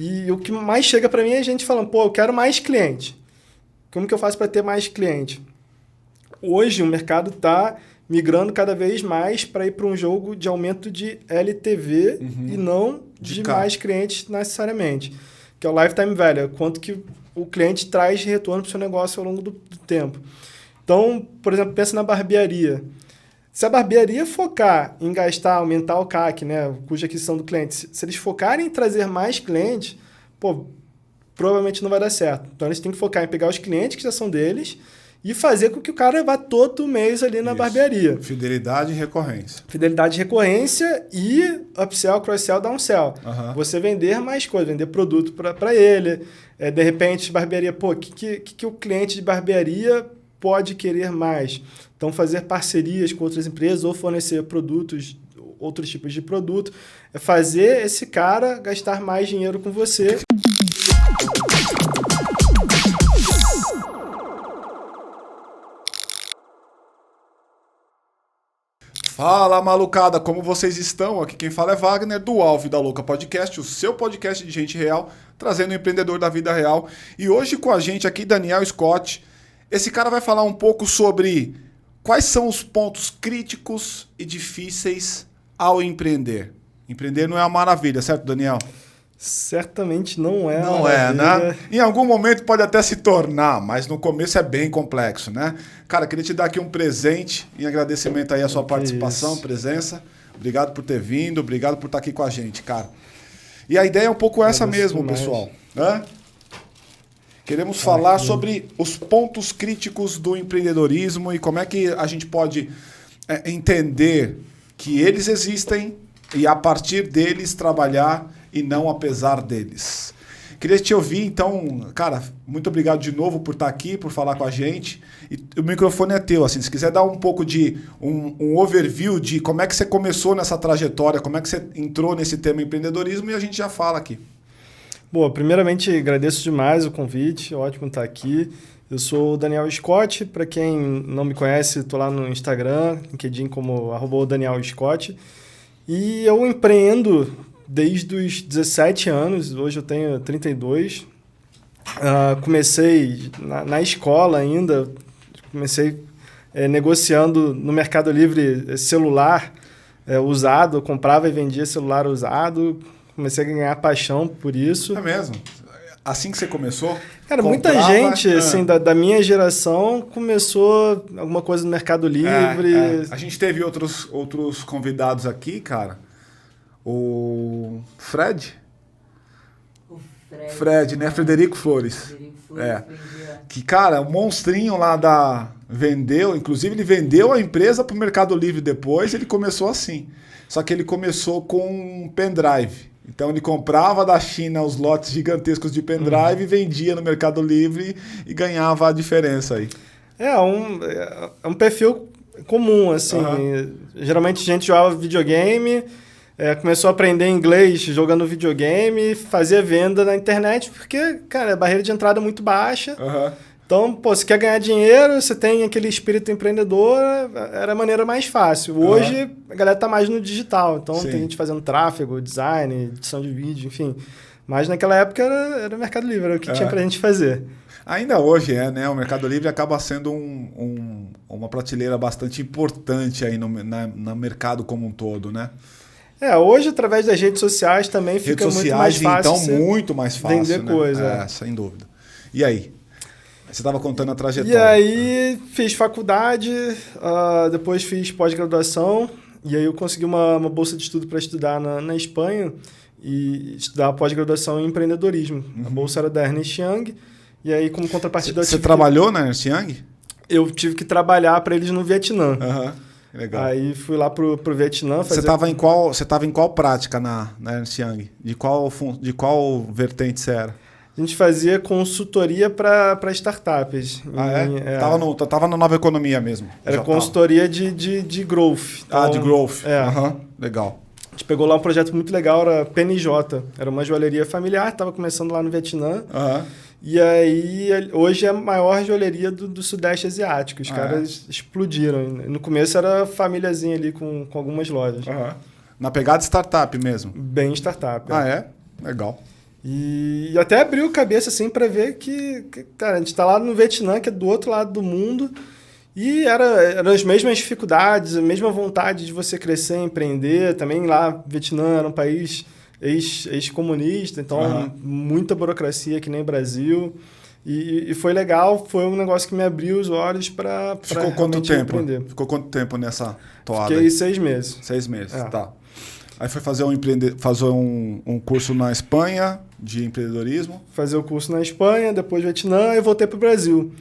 E o que mais chega para mim é a gente falando, pô, eu quero mais cliente. Como que eu faço para ter mais cliente? Hoje o mercado está migrando cada vez mais para ir para um jogo de aumento de LTV e não de mais clientes necessariamente. Que é o lifetime value, quanto que o cliente traz de retorno para o seu negócio ao longo do tempo. Então, por exemplo, pensa na barbearia. Se a barbearia focar em gastar, aumentar o CAC, né, o custo de aquisição do cliente, se eles focarem em trazer mais clientes, pô, provavelmente não vai dar certo. Então, eles têm que focar em pegar os clientes que já são deles e fazer com que o cara vá todo mês ali na barbearia. Fidelidade e recorrência. Fidelidade e recorrência e upsell, cross-sell, downsell. Você vender mais coisas, vender produto para ele. De repente, barbearia, pô, o que o cliente de barbearia pode querer mais? Então, fazer parcerias com outras empresas ou fornecer produtos, outros tipos de produto. É fazer esse cara gastar mais dinheiro com você. Fala, malucada, como vocês estão? Aqui quem fala é Wagner, do Alvo da Louca Podcast, o seu podcast de gente real, trazendo o empreendedor da vida real. E hoje com a gente aqui, Daniel Scott. Esse cara vai falar um pouco sobre quais são os pontos críticos e difíceis ao empreender. Empreender não é uma maravilha, certo, Daniel? Certamente não é. Não é, né? Em algum momento pode até se tornar, mas no começo é bem complexo, né? Cara, queria te dar aqui um presente em agradecimento aí à sua participação, presença. Obrigado por ter vindo, obrigado por estar aqui com a gente, cara. E a ideia é um pouco essa mesmo, pessoal. Né? Queremos falar sobre os pontos críticos do empreendedorismo e como é que a gente pode entender que eles existem e a partir deles trabalhar e não apesar deles. Queria te ouvir, então, cara, muito obrigado de novo por estar aqui, por falar com a gente. E o microfone é teu, assim, se quiser dar um pouco de um overview de como é que você começou nessa trajetória, como é que você entrou nesse tema empreendedorismo e a gente já fala aqui. Bom, primeiramente agradeço demais o convite, ótimo estar aqui. Eu sou o Daniel Scott, para quem não me conhece, estou lá no Instagram, LinkedIn como @Daniel Scott. E eu empreendo desde os 17 anos, hoje eu tenho 32. Comecei na escola ainda, comecei negociando no Mercado Livre celular usado, eu comprava e vendia celular usado, comecei a ganhar paixão por isso. É mesmo? Assim que você começou? Cara, muita gente assim, da minha geração começou alguma coisa no Mercado Livre. A gente teve outros convidados aqui, cara. O Fred, né? Frederico Flores. Que, cara, o monstrinho lá vendeu, inclusive ele vendeu a empresa para o Mercado Livre depois, ele começou assim. Só que ele começou com um pendrive. Então ele comprava da China os lotes gigantescos de pendrive, vendia no Mercado Livre e ganhava a diferença aí. É um perfil comum, assim. Geralmente a gente jogava videogame, começou a aprender inglês jogando videogame, fazia venda na internet, porque, cara, a barreira de entrada é muito baixa. Então, pô, se quer ganhar dinheiro, você tem aquele espírito empreendedor, era a maneira mais fácil. Hoje, a galera tá mais no digital. Então, tem gente fazendo tráfego, design, edição de vídeo, enfim. Mas naquela época era o Mercado Livre, era o que tinha pra gente fazer. Ainda hoje né? O Mercado Livre acaba sendo uma prateleira bastante importante aí no mercado como um todo, né? Hoje, através das redes sociais, também fica muito mais fácil. Então, muito mais fácil, vender coisa. Sem dúvida. E aí? Você estava contando a trajetória. E aí, fiz faculdade, depois fiz pós-graduação, e aí eu consegui uma bolsa de estudo para estudar na Espanha e estudar pós-graduação em empreendedorismo. A bolsa era da Ernst Young, e aí, como contrapartida... Você trabalhou na Ernst Young? Eu tive que trabalhar para eles no Vietnã. Legal. Aí fui lá pro Vietnã fazer... Você estava em qual prática na Ernst Young? De qual vertente você era? A gente fazia consultoria para startups. Tava na Nova Economia mesmo. Era consultoria de growth. Então, de growth. Legal. A gente pegou lá um projeto muito legal, era PNJ. Era uma joalheria familiar, estava começando lá no Vietnã. E aí, hoje é a maior joalheria do Sudeste Asiático. Os caras explodiram. No começo era famíliazinha ali com algumas lojas. Na pegada startup mesmo? Bem startup. Legal. E até abriu a cabeça, assim, para ver que, cara, a gente está lá no Vietnã, que é do outro lado do mundo, e eram as mesmas dificuldades, a mesma vontade de você crescer, empreender. Também lá, Vietnã era um país ex-comunista, então muita burocracia, que nem Brasil. E foi legal, foi um negócio que me abriu os olhos para Ficou quanto tempo? empreender. Ficou quanto tempo nessa toada? Fiquei 6 meses. 6 meses, tá. Aí foi fazer um curso na Espanha de empreendedorismo. Fazer o curso na Espanha, depois Vietnã, e voltei para o Brasil.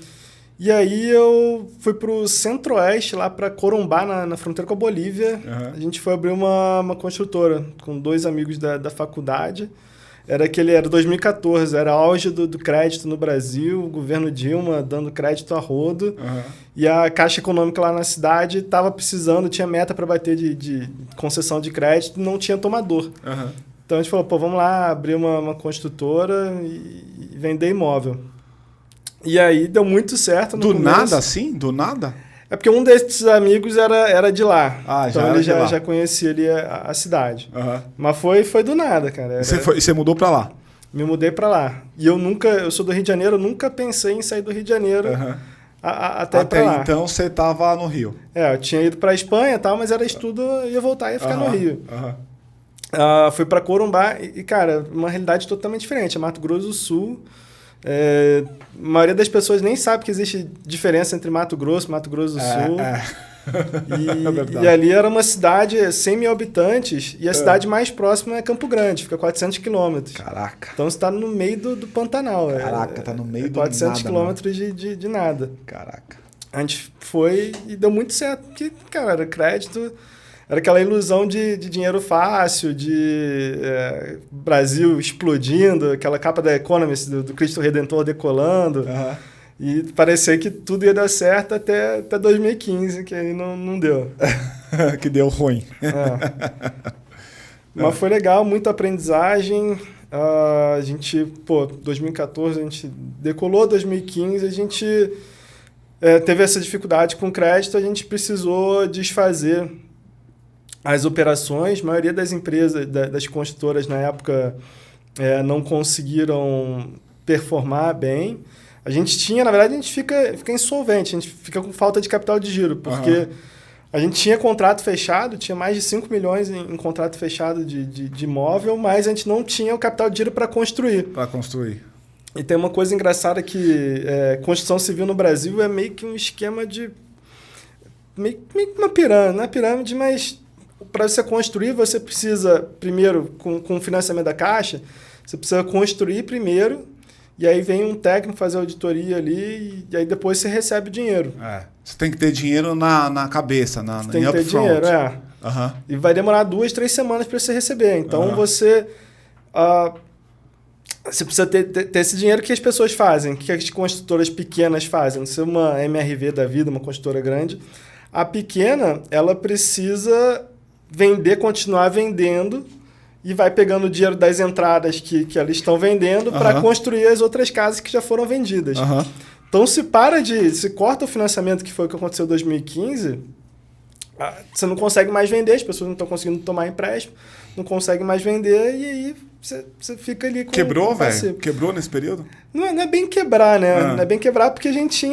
E aí eu fui para o Centro-Oeste, lá para Corumbá, na fronteira com a Bolívia. A gente foi abrir uma construtora com 2 amigos da faculdade. Era 2014, era auge do crédito no Brasil, o governo Dilma dando crédito a rodo. E a Caixa Econômica lá na cidade estava precisando, tinha meta para bater de concessão de crédito, não tinha tomador. Então a gente falou, pô, vamos lá abrir uma construtora e vender imóvel. E aí deu muito certo no começo. Do nada assim? Do nada? É porque um desses amigos era de lá. Então ele já conhecia ali a cidade. Mas foi do nada, cara. E você mudou pra lá? Me mudei pra lá. E eu sou do Rio de Janeiro, eu nunca pensei em sair do Rio de Janeiro até pra lá. Então você tava no Rio? Eu tinha ido pra Espanha e tal, mas era estudo, ia voltar e ia ficar no Rio. Fui pra Corumbá e, cara, uma realidade totalmente diferente. É Mato Grosso do Sul. A maioria das pessoas nem sabe que existe diferença entre Mato Grosso e Mato Grosso do Sul. E ali era uma cidade 100 mil habitantes e a cidade mais próxima é Campo Grande, fica 400 quilômetros. Caraca. Então você está no meio do Pantanal. Caraca, tá no meio do 400 nada. 400 quilômetros de nada. Caraca. A gente foi e deu muito certo, porque, cara, era crédito... Era aquela ilusão de dinheiro fácil, de Brasil explodindo, aquela capa da Economist do Cristo Redentor decolando. E parecia que tudo ia dar certo até 2015, que aí não deu. Que deu ruim. Mas foi legal, muita aprendizagem. A gente, 2014 a gente decolou, 2015 a gente teve essa dificuldade com crédito, a gente precisou desfazer as operações. A maioria das empresas, das construtoras na época, não conseguiram performar bem. A gente tinha, na verdade, a gente fica insolvente, a gente fica com falta de capital de giro, porque a gente tinha contrato fechado, tinha mais de 5 milhões em contrato fechado de imóvel, mas a gente não tinha o capital de giro para construir. Para construir. E tem uma coisa engraçada que construção civil no Brasil é meio que um esquema de... meio que uma pirâmide, não é pirâmide, mas... Para você construir, você precisa, primeiro, com o financiamento da Caixa, você precisa construir primeiro, e aí vem um técnico fazer a auditoria ali, e aí depois você recebe o dinheiro. Você tem que ter dinheiro na cabeça, você tem que ter dinheiro, E vai demorar 2, 3 semanas para você receber. Então, você precisa ter esse dinheiro que as pessoas fazem, que as construtoras pequenas fazem. Não sei uma MRV da vida, uma construtora grande. A pequena, ela precisa... continuar vendendo e vai pegando o dinheiro das entradas que eles estão vendendo para construir as outras casas que já foram vendidas. Então, se corta o financiamento, que foi o que aconteceu em 2015, você não consegue mais vender, as pessoas não estão conseguindo tomar empréstimo, não consegue mais vender e aí você fica ali com... Quebrou, velho? Quebrou nesse período? Não é bem quebrar, né? Não é bem quebrar porque a gente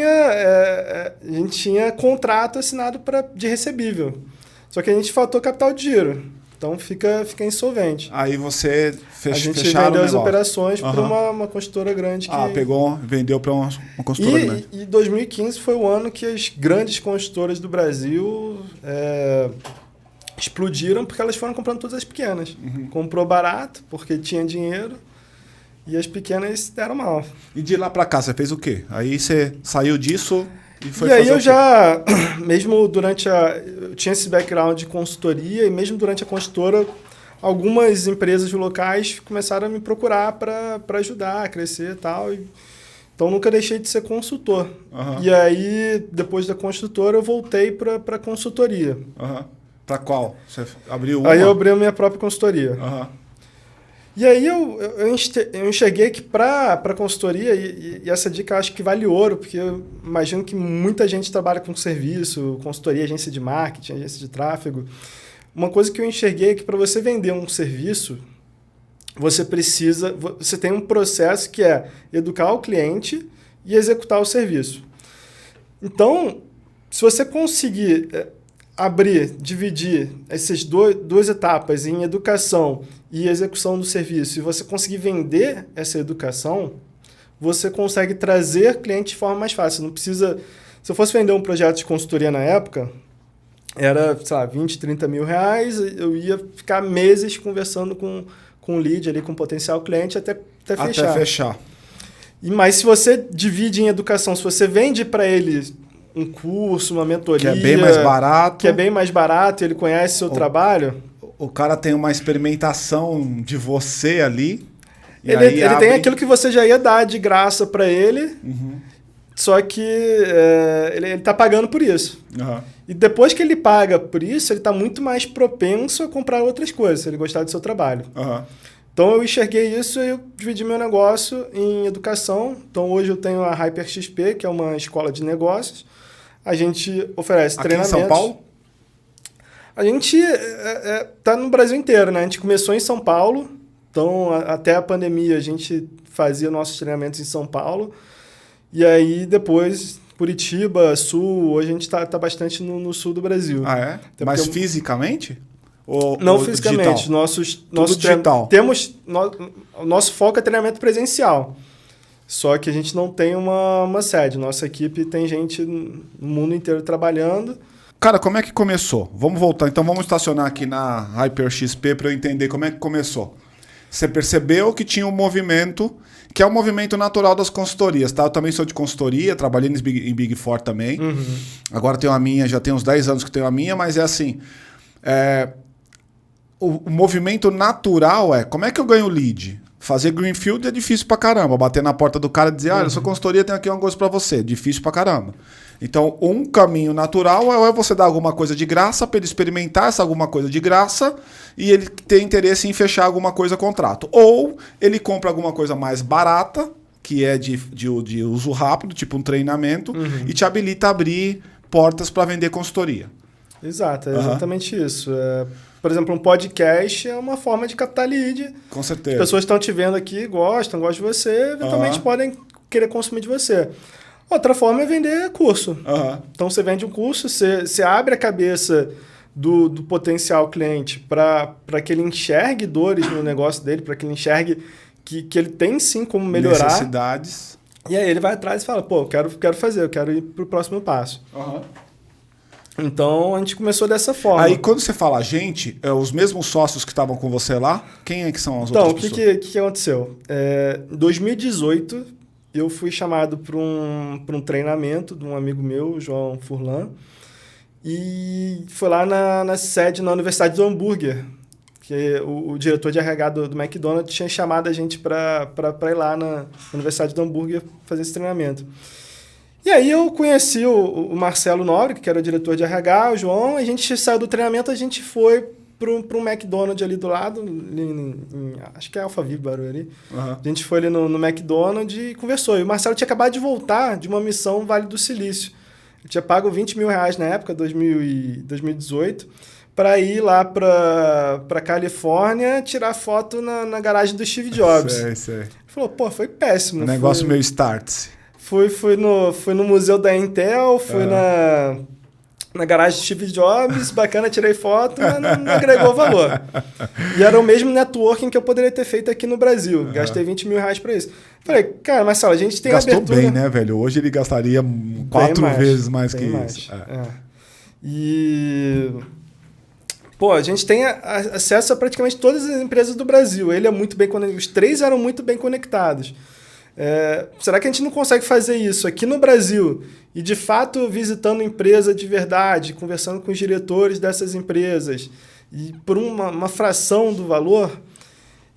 tinha contrato assinado de recebível. Só que a gente faltou capital de giro. Então fica insolvente. Aí você a gente vendeu as operações para uma construtora grande. Vendeu para uma construtora grande. E 2015 foi o ano que as grandes construtoras do Brasil explodiram porque elas foram comprando todas as pequenas. Comprou barato porque tinha dinheiro e as pequenas deram mal. E de lá para cá você fez o quê? Aí você saiu disso... E aí eu já, mesmo durante eu tinha esse background de consultoria e mesmo durante a consultora, algumas empresas locais começaram a me procurar para ajudar a crescer e tal. Então nunca deixei de ser consultor. E aí, depois da consultora, eu voltei para consultoria. Para qual? Você abriu uma? Aí eu abri a minha própria consultoria. E aí eu enxerguei que para consultoria, e essa dica eu acho que vale ouro, porque eu imagino que muita gente trabalha com serviço, consultoria, agência de marketing, agência de tráfego. Uma coisa que eu enxerguei é que para você vender um serviço, você tem um processo que é educar o cliente e executar o serviço. Então, se você conseguir dividir essas duas etapas em educação e execução do serviço, e você conseguir vender essa educação, você consegue trazer cliente de forma mais fácil. Não precisa... Se eu fosse vender um projeto de consultoria na época, era, sei lá, 20, 30 mil reais, eu ia ficar meses conversando com o lead ali, com o potencial cliente, até fechar. Até fechar. Mas se você divide em educação, se você vende para ele um curso, uma mentoria... Que é bem mais barato. Que é bem mais barato, ele conhece seu trabalho... O cara tem uma experimentação de você ali. Ele tem aquilo que você já ia dar de graça para ele, só que ele está pagando por isso. E depois que ele paga por isso, ele está muito mais propenso a comprar outras coisas, se ele gostar do seu trabalho. Então eu enxerguei isso e eu dividi meu negócio em educação. Então hoje eu tenho a HyperXP, que é uma escola de negócios. A gente oferece treinamentos. Aqui em São Paulo? A gente está no Brasil inteiro, né? A gente começou em São Paulo, então até a pandemia a gente fazia nossos treinamentos em São Paulo. E aí depois Curitiba, Sul, hoje a gente está bastante no sul do Brasil. Ah, é? Mas fisicamente? Não fisicamente. Tudo digital. O nosso foco é treinamento presencial. Só que a gente não tem uma sede. Nossa equipe tem gente no mundo inteiro trabalhando. Cara, como é que começou? Vamos voltar. Então vamos estacionar aqui na HyperXP para eu entender como é que começou. Você percebeu que tinha um movimento, que é um movimento natural das consultorias, tá? Eu também sou de consultoria, trabalhei em Big Four também. Agora tenho a minha, já tem uns 10 anos que tenho a minha, mas é assim... O movimento natural como é que eu ganho lead? Fazer greenfield é difícil pra caramba. Bater na porta do cara e dizer, eu sou consultoria, tenho aqui uma coisa pra você. Difícil pra caramba. Então, um caminho natural é você dar alguma coisa de graça para ele experimentar essa alguma coisa de graça e ele ter interesse em fechar alguma coisa contrato. Ou ele compra alguma coisa mais barata, que é de uso rápido, tipo um treinamento, e te habilita a abrir portas para vender consultoria. Exato, é exatamente isso. Por exemplo, um podcast é uma forma de captar lead. Com certeza. As pessoas estão te vendo aqui, gostam de você, eventualmente podem querer consumir de você. Outra forma é vender curso. Então, você vende um curso, você abre a cabeça do potencial cliente para que ele enxergue dores no negócio dele, para que ele enxergue que ele tem sim como melhorar. Necessidades. E aí ele vai atrás e fala, pô, eu quero fazer, eu quero ir para o próximo passo. Então, a gente começou dessa forma. Aí, quando você fala gente, os mesmos sócios que estavam com você lá, quem é que são as outras pessoas? Então, o que aconteceu? Em 2018, eu fui chamado para um treinamento de um amigo meu, João Furlan, e foi lá na sede, na Universidade do Hambúrguer, que o diretor de RH do McDonald's tinha chamado a gente para ir lá na Universidade do Hambúrguer fazer esse treinamento. E aí eu conheci o Marcelo Nobre, que era o diretor de RH, o João, a gente saiu do treinamento, a gente foi para um McDonald's ali do lado, acho que é Alphaville, Baru ali. A gente foi ali no McDonald's e conversou. E o Marcelo tinha acabado de voltar de uma missão Vale do Silício. Ele tinha pago 20 mil reais na época, 2018, para ir lá para Califórnia tirar foto na garagem do Steve Jobs. Sei. Ele falou, pô, foi péssimo. Negócio meio Startse. Fui no museu da Intel, fui na garagem de Steve Jobs, bacana, tirei foto, mas não agregou valor. E era o mesmo networking que eu poderia ter feito aqui no Brasil. Gastei 20 mil reais para isso. Falei, cara, Marcelo, a gente tem Gastou abertura... bem, né, velho? Hoje ele gastaria 4 vezes mais que isso. E... Pô, a gente tem acesso a praticamente todas as empresas do Brasil. Ele é muito bem conectado. Os três eram muito bem conectados. Será que a gente não consegue fazer isso aqui no Brasil e, de fato, visitando empresa de verdade, conversando com os diretores dessas empresas e por uma fração do valor?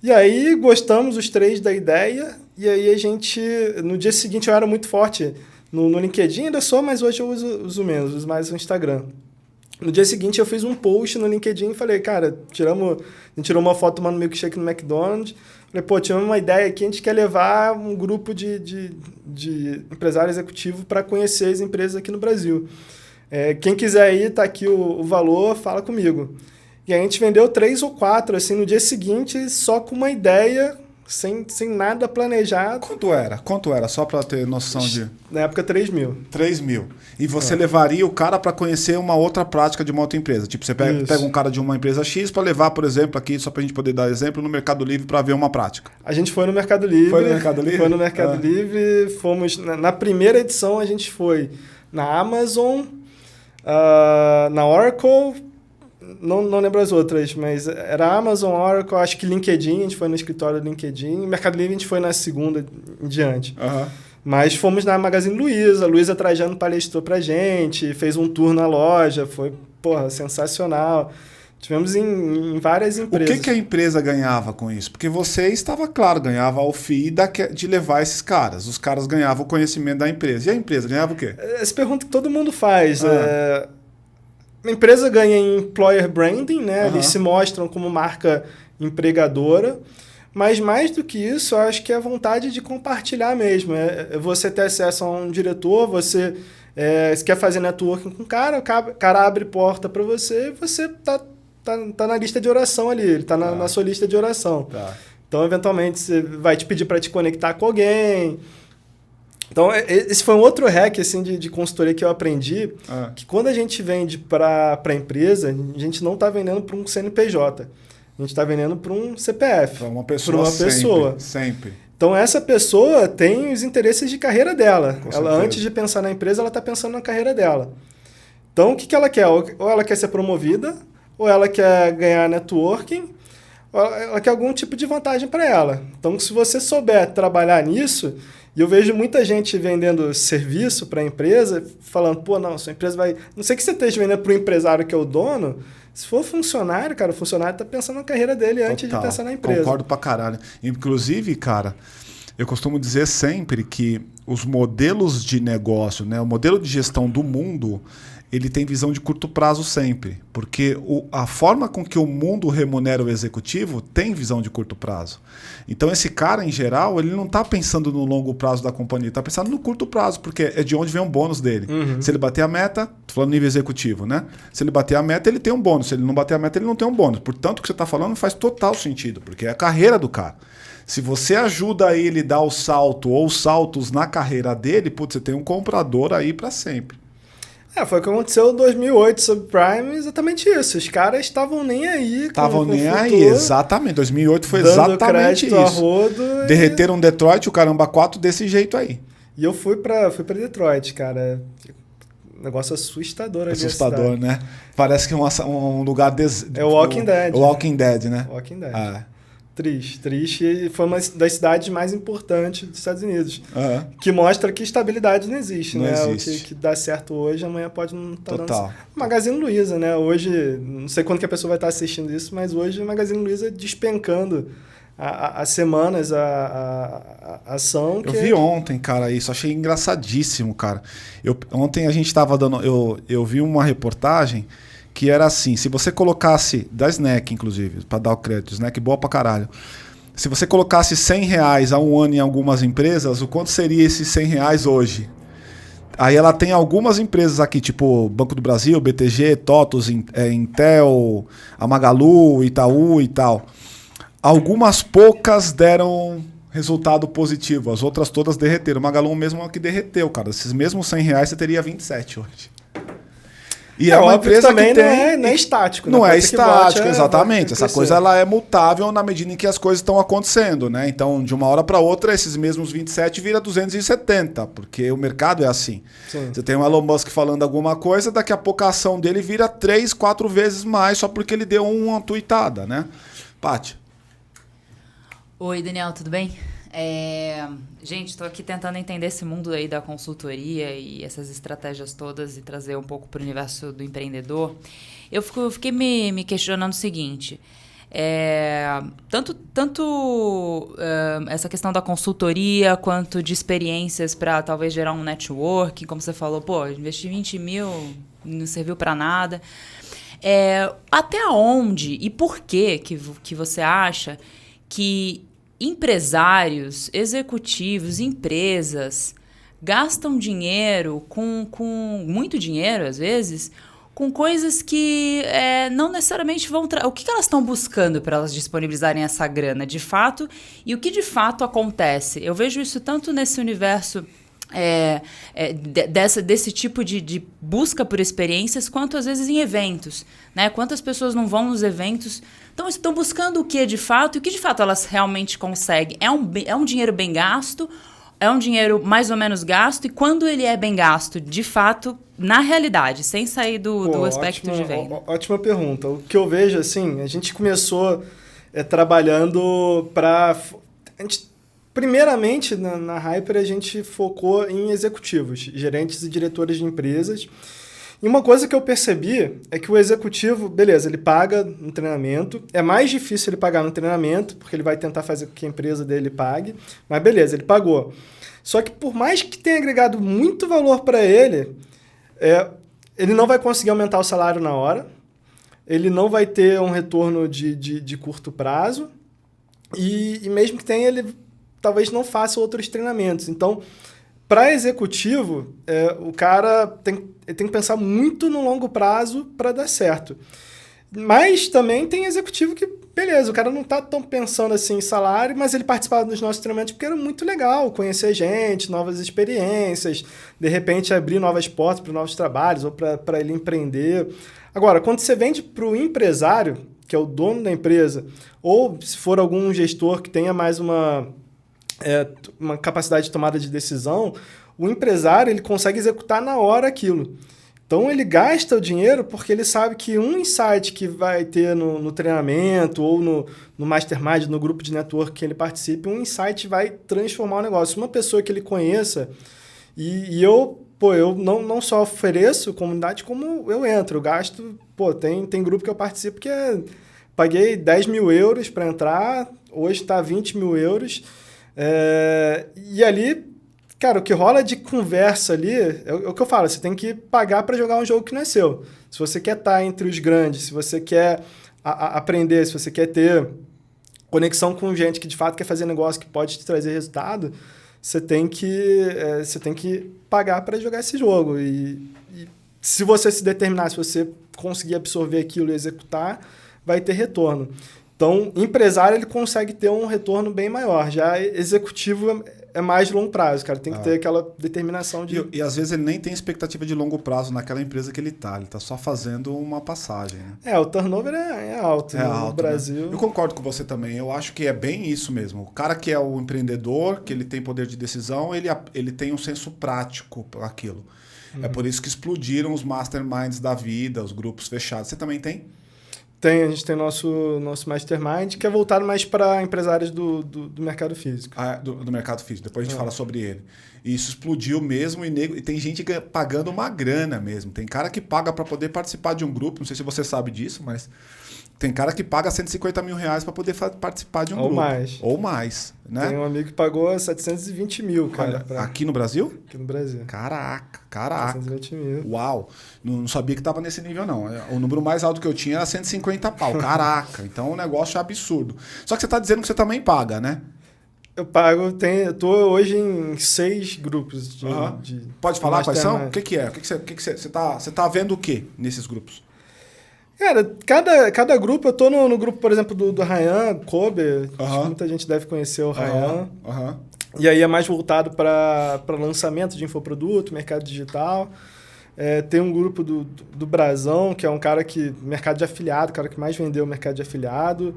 E aí gostamos os três da ideia e aí a gente, no dia seguinte eu era muito forte no LinkedIn, ainda sou, mas hoje eu uso menos, uso mais o Instagram. No dia seguinte eu fiz um post no LinkedIn e falei, cara, a gente tirou uma foto tomando milkshake no McDonald's. Falei, pô, tivemos uma ideia aqui, a gente quer levar um grupo de empresário executivo para conhecer as empresas aqui no Brasil. Quem quiser ir, tá aqui o valor, fala comigo. E a gente vendeu 3 ou 4, assim, no dia seguinte, só com uma ideia, sem nada planejado. Quanto era? Só para ter noção de... Na época, 3 mil. 3 mil. E você levaria o cara para conhecer uma outra prática de uma outra empresa. Tipo, você pega um cara de uma empresa X para levar, por exemplo, aqui, só para a gente poder dar exemplo, no Mercado Livre para ver uma prática. A gente foi no Mercado Livre. Foi no Mercado Livre? Foi no Mercado Livre. Fomos... Na primeira edição, a gente foi na Amazon, na Oracle... Não lembro as outras, mas era Amazon, Oracle, acho que LinkedIn, a gente foi no escritório do LinkedIn. Mercado Livre a gente foi na segunda em diante. Mas fomos na Magazine Luiza, a Luiza Trajano palestrou pra gente, fez um tour na loja, foi, sensacional. Tivemos em várias empresas. O que a empresa ganhava com isso? Porque você estava, claro, ganhava o FII de levar esses caras. Os caras ganhavam o conhecimento da empresa. E a empresa ganhava o quê? Essa pergunta que todo mundo faz. A empresa ganha em employer branding, né? Eles se mostram como marca empregadora. Mas mais do que isso, eu acho que é a vontade de compartilhar mesmo. É você ter acesso a um diretor, você quer fazer networking com o cara abre porta para você e você tá na lista de oração ali, ele tá na sua lista de oração. Então, eventualmente, você vai te pedir para te conectar com alguém. Então, esse foi um outro hack assim, de consultoria que eu aprendi, que quando a gente vende para a empresa, a gente não está vendendo para um CNPJ, a gente está vendendo para um CPF. Para uma pessoa. Sempre. Então, essa pessoa tem os interesses de carreira dela. Ela, antes de pensar na empresa, ela está pensando na carreira dela. Então, o que ela quer? Ou ela quer ser promovida, ou ela quer ganhar networking, ou ela quer algum tipo de vantagem para ela. Então, se você souber trabalhar nisso... E eu vejo muita gente vendendo serviço para a empresa, falando, sua empresa vai... Não sei que você esteja vendendo para o empresário que é o dono. Se for funcionário, cara, o funcionário está pensando na carreira dele antes de pensar na empresa. Concordo pra caralho. Inclusive, cara, eu costumo dizer sempre que os modelos de negócio, né, o modelo de gestão do mundo, ele tem visão de curto prazo sempre. Porque a forma com que o mundo remunera o executivo tem visão de curto prazo. Então, esse cara, em geral, ele não está pensando no longo prazo da companhia, ele está pensando no curto prazo, porque é de onde vem o bônus dele. Se ele bater a meta, tô falando nível executivo, né? Se ele bater a meta, ele tem um bônus. Se ele não bater a meta, ele não tem um bônus. Portanto, o que você está falando faz total sentido, porque é a carreira do cara. Se você ajuda ele a dar o salto ou saltos na carreira dele, você tem um comprador aí para sempre. Foi o que aconteceu em 2008, subprime, exatamente isso. Os caras estavam nem aí. Estavam nem aí, exatamente. 2008 foi exatamente isso. A rodo Derreteram Detroit, o caramba 4 desse jeito aí. E eu fui pra Detroit, cara. Negócio assustador ali. Assustador, né? Parece que é um lugar... É o Walking Dead. O Walking Dead, né? Walking Dead. Triste. E foi uma das cidades mais importantes dos Estados Unidos. Que mostra que estabilidade não existe, não né? Existe. O que dá certo hoje, amanhã pode não estar dando certo. Total. Magazine Luiza, né? Hoje, não sei quando que a pessoa vai estar assistindo isso, mas hoje o Magazine Luiza despencando há semanas a ação. Eu vi ontem, cara, isso. Achei engraçadíssimo, cara. Ontem a gente estava dando... Eu vi uma reportagem... que era assim, se você colocasse, da Snack inclusive, para dar o crédito, Snack boa pra caralho, se você colocasse R$100 há um ano em algumas empresas, o quanto seria esses R$100 hoje? Aí ela tem algumas empresas aqui, tipo Banco do Brasil, BTG, TOTUS, Intel, a Magalu, Itaú e tal. Algumas poucas deram resultado positivo, as outras todas derreteram. O Magalu mesmo é o que derreteu, cara. Esses mesmos R$100 você teria 27 hoje. E é uma empresa também que tem... não é estático. Não é estático, exatamente. Essa coisa ela é mutável na medida em que as coisas estão acontecendo, né? Então, de uma hora para outra, esses mesmos 27 vira 270, porque o mercado é assim. Sim. Você tem o Elon Musk falando alguma coisa, daqui a pouco a ação dele vira 3, 4 vezes mais só porque ele deu uma tuitada, né? Paty. Oi, Daniel, tudo bem? Gente, estou aqui tentando entender esse mundo aí da consultoria e essas estratégias todas e trazer um pouco para o universo do empreendedor. Eu fiquei me questionando o seguinte, tanto essa questão da consultoria quanto de experiências para talvez gerar um networking, como você falou, investi 20 mil, não serviu para nada. Até onde e por que você acha que empresários, executivos, empresas gastam dinheiro com muito dinheiro, às vezes, com coisas que não necessariamente vão... O que elas estão buscando para elas disponibilizarem essa grana, de fato, e o que de fato acontece? Eu vejo isso tanto nesse universo desse tipo de busca por experiências, quanto às vezes em eventos, né? Quantas pessoas não vão nos eventos, estão buscando o que de fato, e o que de fato elas realmente conseguem? É um dinheiro bem gasto? É um dinheiro mais ou menos gasto? E quando ele é bem gasto, de fato, na realidade, sem sair do aspecto de venda? Ótima pergunta. O que eu vejo, assim, a gente começou trabalhando para... Primeiramente, na Hyper, a gente focou em executivos, gerentes e diretores de empresas. E uma coisa que eu percebi é que o executivo, beleza, ele paga no treinamento. É mais difícil ele pagar no treinamento, porque ele vai tentar fazer com que a empresa dele pague. Mas beleza, ele pagou. Só que por mais que tenha agregado muito valor para ele, ele não vai conseguir aumentar o salário na hora. Ele não vai ter um retorno de curto prazo. E mesmo que tenha, ele talvez não faça outros treinamentos. Então, para executivo, o cara tem que pensar muito no longo prazo para dar certo. Mas também tem executivo que, beleza, o cara não está tão pensando assim em salário, mas ele participava dos nossos treinamentos porque era muito legal conhecer gente, novas experiências, de repente abrir novas portas para novos trabalhos ou para ele empreender. Agora, quando você vende para o empresário, que é o dono da empresa, ou se for algum gestor que tenha mais uma capacidade de tomada de decisão, o empresário ele consegue executar na hora aquilo. Então, ele gasta o dinheiro porque ele sabe que um insight que vai ter no treinamento ou no mastermind, no grupo de network que ele participe, um insight vai transformar o negócio. Uma pessoa que ele conheça, e eu não só ofereço comunidade, como eu entro. Eu gasto, tem grupo que eu participo que paguei 10 mil euros para entrar, hoje está 20 mil euros. E ali, cara, o que rola de conversa ali é o que eu falo, você tem que pagar para jogar um jogo que não é seu. Se você quer estar entre os grandes, se você quer aprender, se você quer ter conexão com gente que de fato quer fazer negócio que pode te trazer resultado, você tem que pagar para jogar esse jogo. E se você se determinar, se você conseguir absorver aquilo e executar, vai ter retorno. Então, empresário, ele consegue ter um retorno bem maior. Já executivo é mais de longo prazo, cara. Tem que ter aquela determinação de... E às vezes ele nem tem expectativa de longo prazo naquela empresa que ele está. Ele está só fazendo uma passagem. Né? O turnover é alto no Brasil. Né? Eu concordo com você também. Eu acho que é bem isso mesmo. O cara que é o empreendedor, que ele tem poder de decisão, ele tem um senso prático para aquilo. Uhum. É por isso que explodiram os masterminds da vida, os grupos fechados. Você também tem? A gente tem nosso mastermind, que é voltado mais para empresários do mercado físico. Do mercado físico. Depois a gente fala sobre ele. E isso explodiu mesmo e tem gente pagando uma grana mesmo. Tem cara que paga para poder participar de um grupo. Não sei se você sabe disso, mas tem cara que paga 150 mil reais para poder participar de um grupo. Ou mais. Né? Tem um amigo que pagou 720 mil, cara. Aqui no Brasil? Aqui no Brasil. Caraca. 720 mil. Uau. Não sabia que estava nesse nível, não. O número mais alto que eu tinha era 150 pau. Caraca. Então o negócio é absurdo. Só que você está dizendo que você também paga, né? Eu pago, eu tô hoje em 6 grupos de Pode falar quais são? O que é? Você tá vendo o que nesses grupos? Cara, cada grupo, eu tô no grupo, por exemplo, do Ryan Kobe, acho que muita gente deve conhecer o Ryan. E aí é mais voltado para lançamento de infoproduto, mercado digital. Tem um grupo do Brasão, que é um cara que, mercado de afiliado, o cara que mais vendeu o mercado de afiliado.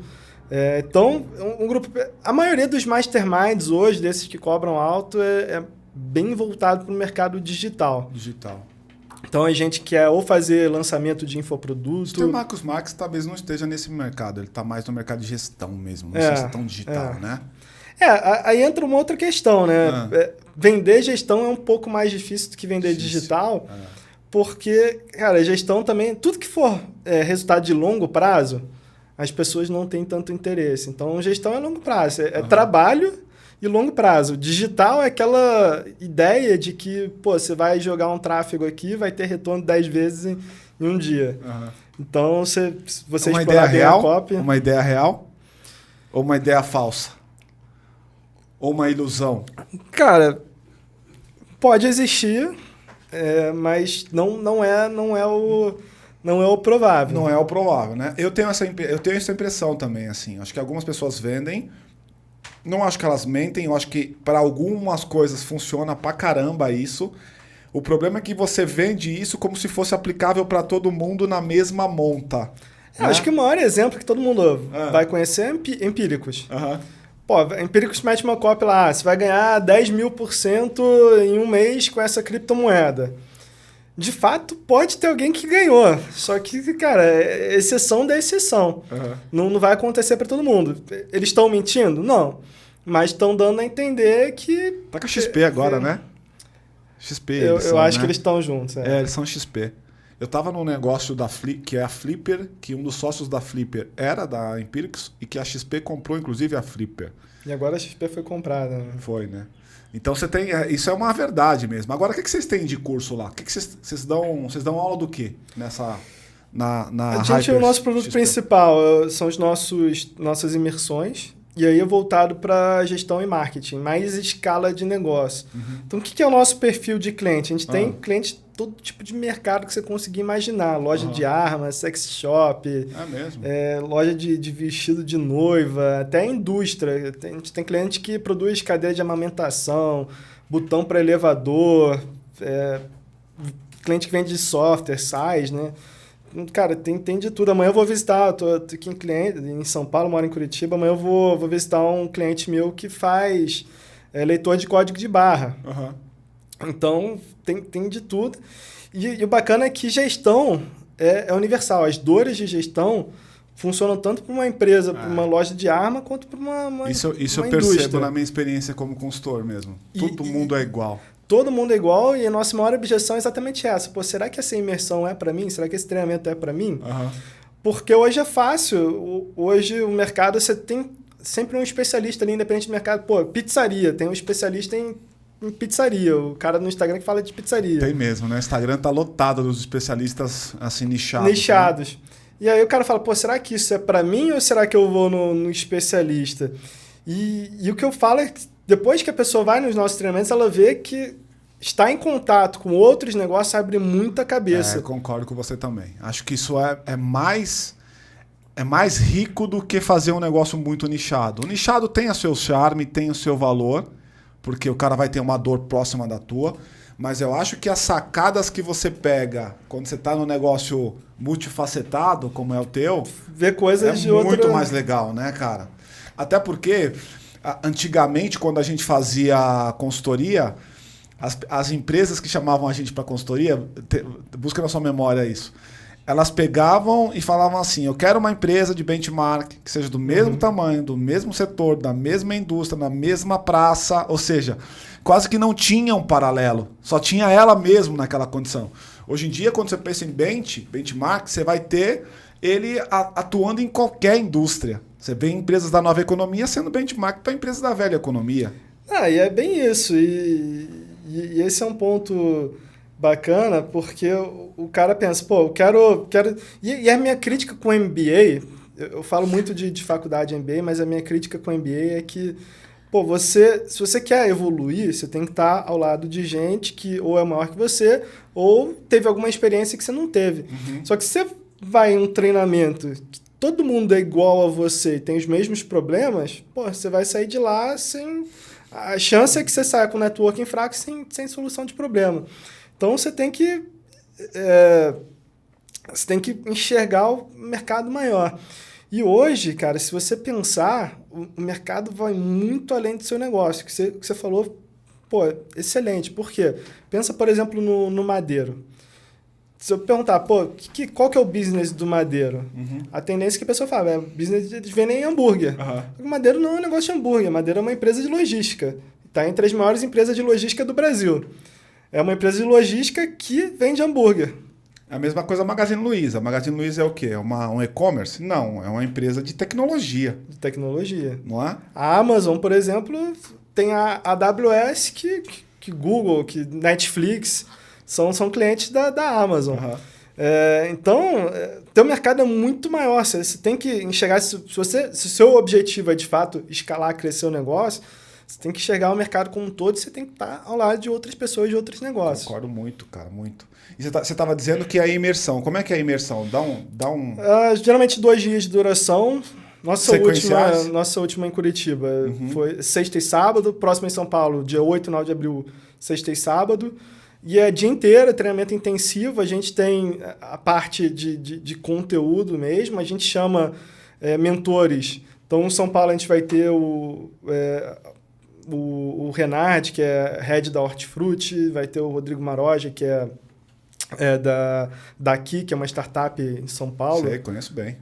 Então, um grupo... A maioria dos masterminds hoje, desses que cobram alto, é bem voltado para o mercado digital. Então, a gente quer ou fazer lançamento de infoproduto... O Marcos Marques talvez não esteja nesse mercado, ele está mais no mercado de gestão mesmo, não sei se é tão digital, né? Aí entra uma outra questão, né? Vender gestão é um pouco mais difícil do que vender digital, porque, cara, a gestão também... Tudo que for resultado de longo prazo, as pessoas não têm tanto interesse. Então, gestão é longo prazo, trabalho e longo prazo. Digital é aquela ideia de que, você vai jogar um tráfego aqui, vai ter retorno 10 vezes em um dia. Então, se você uma explorar ideia real, a cópia... Uma ideia real ou uma ideia falsa? Ou uma ilusão? Cara, pode existir, mas não é não é o provável. Não é o provável, né? Eu tenho essa impressão também, assim. Acho que algumas pessoas vendem, não acho que elas mentem, eu acho que para algumas coisas funciona pra caramba isso. O problema é que você vende isso como se fosse aplicável para todo mundo na mesma monta. Né? Acho que o maior exemplo que todo mundo vai conhecer é Empíricos. Pô, Empíricos mete uma cópia lá, você vai ganhar 10.000% em um mês com essa criptomoeda. De fato, pode ter alguém que ganhou. Só que, cara, é exceção da exceção. Não vai acontecer para todo mundo. Eles estão mentindo? Não. Mas estão dando a entender que... Tá com a XP agora, né? XP. Eu acho que eles estão juntos. Eles são XP. Eu tava num negócio da que é a Flipper, que um dos sócios da Flipper era da Empíricos e que a XP comprou, inclusive, a Flipper. E agora a XP foi comprada. Né? Foi, né? Então você tem. Isso é uma verdade mesmo. Agora, o que vocês têm de curso lá? O que vocês dão? Vocês dão aula do quê nessa. Na o nosso produto XP. principal são nossas imersões. E aí é voltado para gestão e marketing, mais escala de negócio. Então, o que é o nosso perfil de cliente? A gente tem cliente de todo tipo de mercado que você conseguir imaginar. Loja de armas, sex shop, mesmo? loja de vestido de noiva, até indústria. A gente tem cliente que produz cadeia de amamentação, botão para elevador, cliente que vende software, SaaS, né? Cara, tem de tudo. Amanhã eu vou visitar, tô aqui em São Paulo, moro em Curitiba, amanhã eu vou visitar um cliente meu que faz leitor de código de barra. Então, tem de tudo. E o bacana é que gestão é universal. As dores de gestão funcionam tanto para uma empresa, para uma loja de arma, quanto para uma Isso eu indústria. percebo na minha experiência como consultor mesmo. Todo mundo é igual. Todo mundo é igual e a nossa maior objeção é exatamente essa. Pô, será que essa imersão é para mim? Será que esse treinamento é para mim? Porque hoje é fácil. Hoje o mercado, você tem sempre um especialista ali, independente do mercado. Pô, pizzaria, tem um especialista em pizzaria. O cara no Instagram que fala de pizzaria. Tem mesmo, né? O Instagram tá lotado dos especialistas assim nichados. Nichados. Né? E aí o cara fala, pô, será que isso é para mim ou será que eu vou no especialista? E o que eu falo é que depois que a pessoa vai nos nossos treinamentos, ela vê que estar em contato com outros negócios abre muita cabeça. Eu concordo com você também. Acho que isso é mais rico do que fazer um negócio muito nichado. O nichado tem o seu charme, tem o seu valor, porque o cara vai ter uma dor próxima da tua, mas eu acho que as sacadas que você pega quando você está num negócio multifacetado, como é o teu, ver coisas de muito mais legal, né, cara? Até porque antigamente, quando a gente fazia consultoria, as empresas que chamavam a gente para consultoria, busca na sua memória isso, elas pegavam e falavam assim, eu quero uma empresa de benchmark que seja do mesmo tamanho, do mesmo setor, da mesma indústria, na mesma praça, ou seja, quase que não tinha um paralelo, só tinha ela mesmo naquela condição. Hoje em dia, quando você pensa em benchmark, você vai ter ele atuando em qualquer indústria. Você vê empresas da nova economia sendo benchmark para empresas da velha economia. E é bem isso. E esse é um ponto bacana, porque o cara pensa, pô, eu quero... E a minha crítica com o MBA, eu falo muito de faculdade MBA, mas a minha crítica com o MBA é que, pô, se você quer evoluir, você tem que estar ao lado de gente que ou é maior que você, ou teve alguma experiência que você não teve. Só que se você vai em um treinamento que todo mundo é igual a você e tem os mesmos problemas, pô, você vai sair de lá sem... A chance é que você saia com networking fraco sem solução de problema. Então, você tem que enxergar o mercado maior. E hoje, cara, se você pensar, o mercado vai muito além do seu negócio. O que você falou, pô, excelente. Por quê? Pensa, por exemplo, no madeiro. Se eu perguntar, pô, qual que é o business do madeiro? A tendência é que a pessoa fala, business de vendem hambúrguer. O madeiro não é um negócio de hambúrguer, o madeiro é uma empresa de logística. Está entre as maiores empresas de logística do Brasil. É uma empresa de logística que vende hambúrguer. É a mesma coisa a Magazine Luiza. A Magazine Luiza é o quê? É um e-commerce? Não, é uma empresa de tecnologia. De tecnologia. Não é? A Amazon, por exemplo, tem a AWS que Google, que Netflix... São clientes da Amazon. Então, teu mercado é muito maior. Você tem que enxergar... Se o seu objetivo é, de fato, escalar, crescer o negócio, Você tem que enxergar o mercado como um todo e você tem que estar ao lado de outras pessoas, de outros negócios. Concordo muito, cara, muito. E você estava dizendo que é a imersão. Como é que é a imersão? Dá um... Geralmente 2 dias de duração. Nossa última em Curitiba foi sexta e sábado. Próxima em São Paulo, dia 8 e 9 de abril, sexta e sábado. E é dia inteiro, treinamento intensivo. A gente tem a parte de conteúdo mesmo. A gente chama mentores. Então, em São Paulo, a gente vai ter o Renard, que é head da Hortifruti. Vai ter o Rodrigo Maroja, que é daqui, que é uma startup em São Paulo. Sei, conheço bem.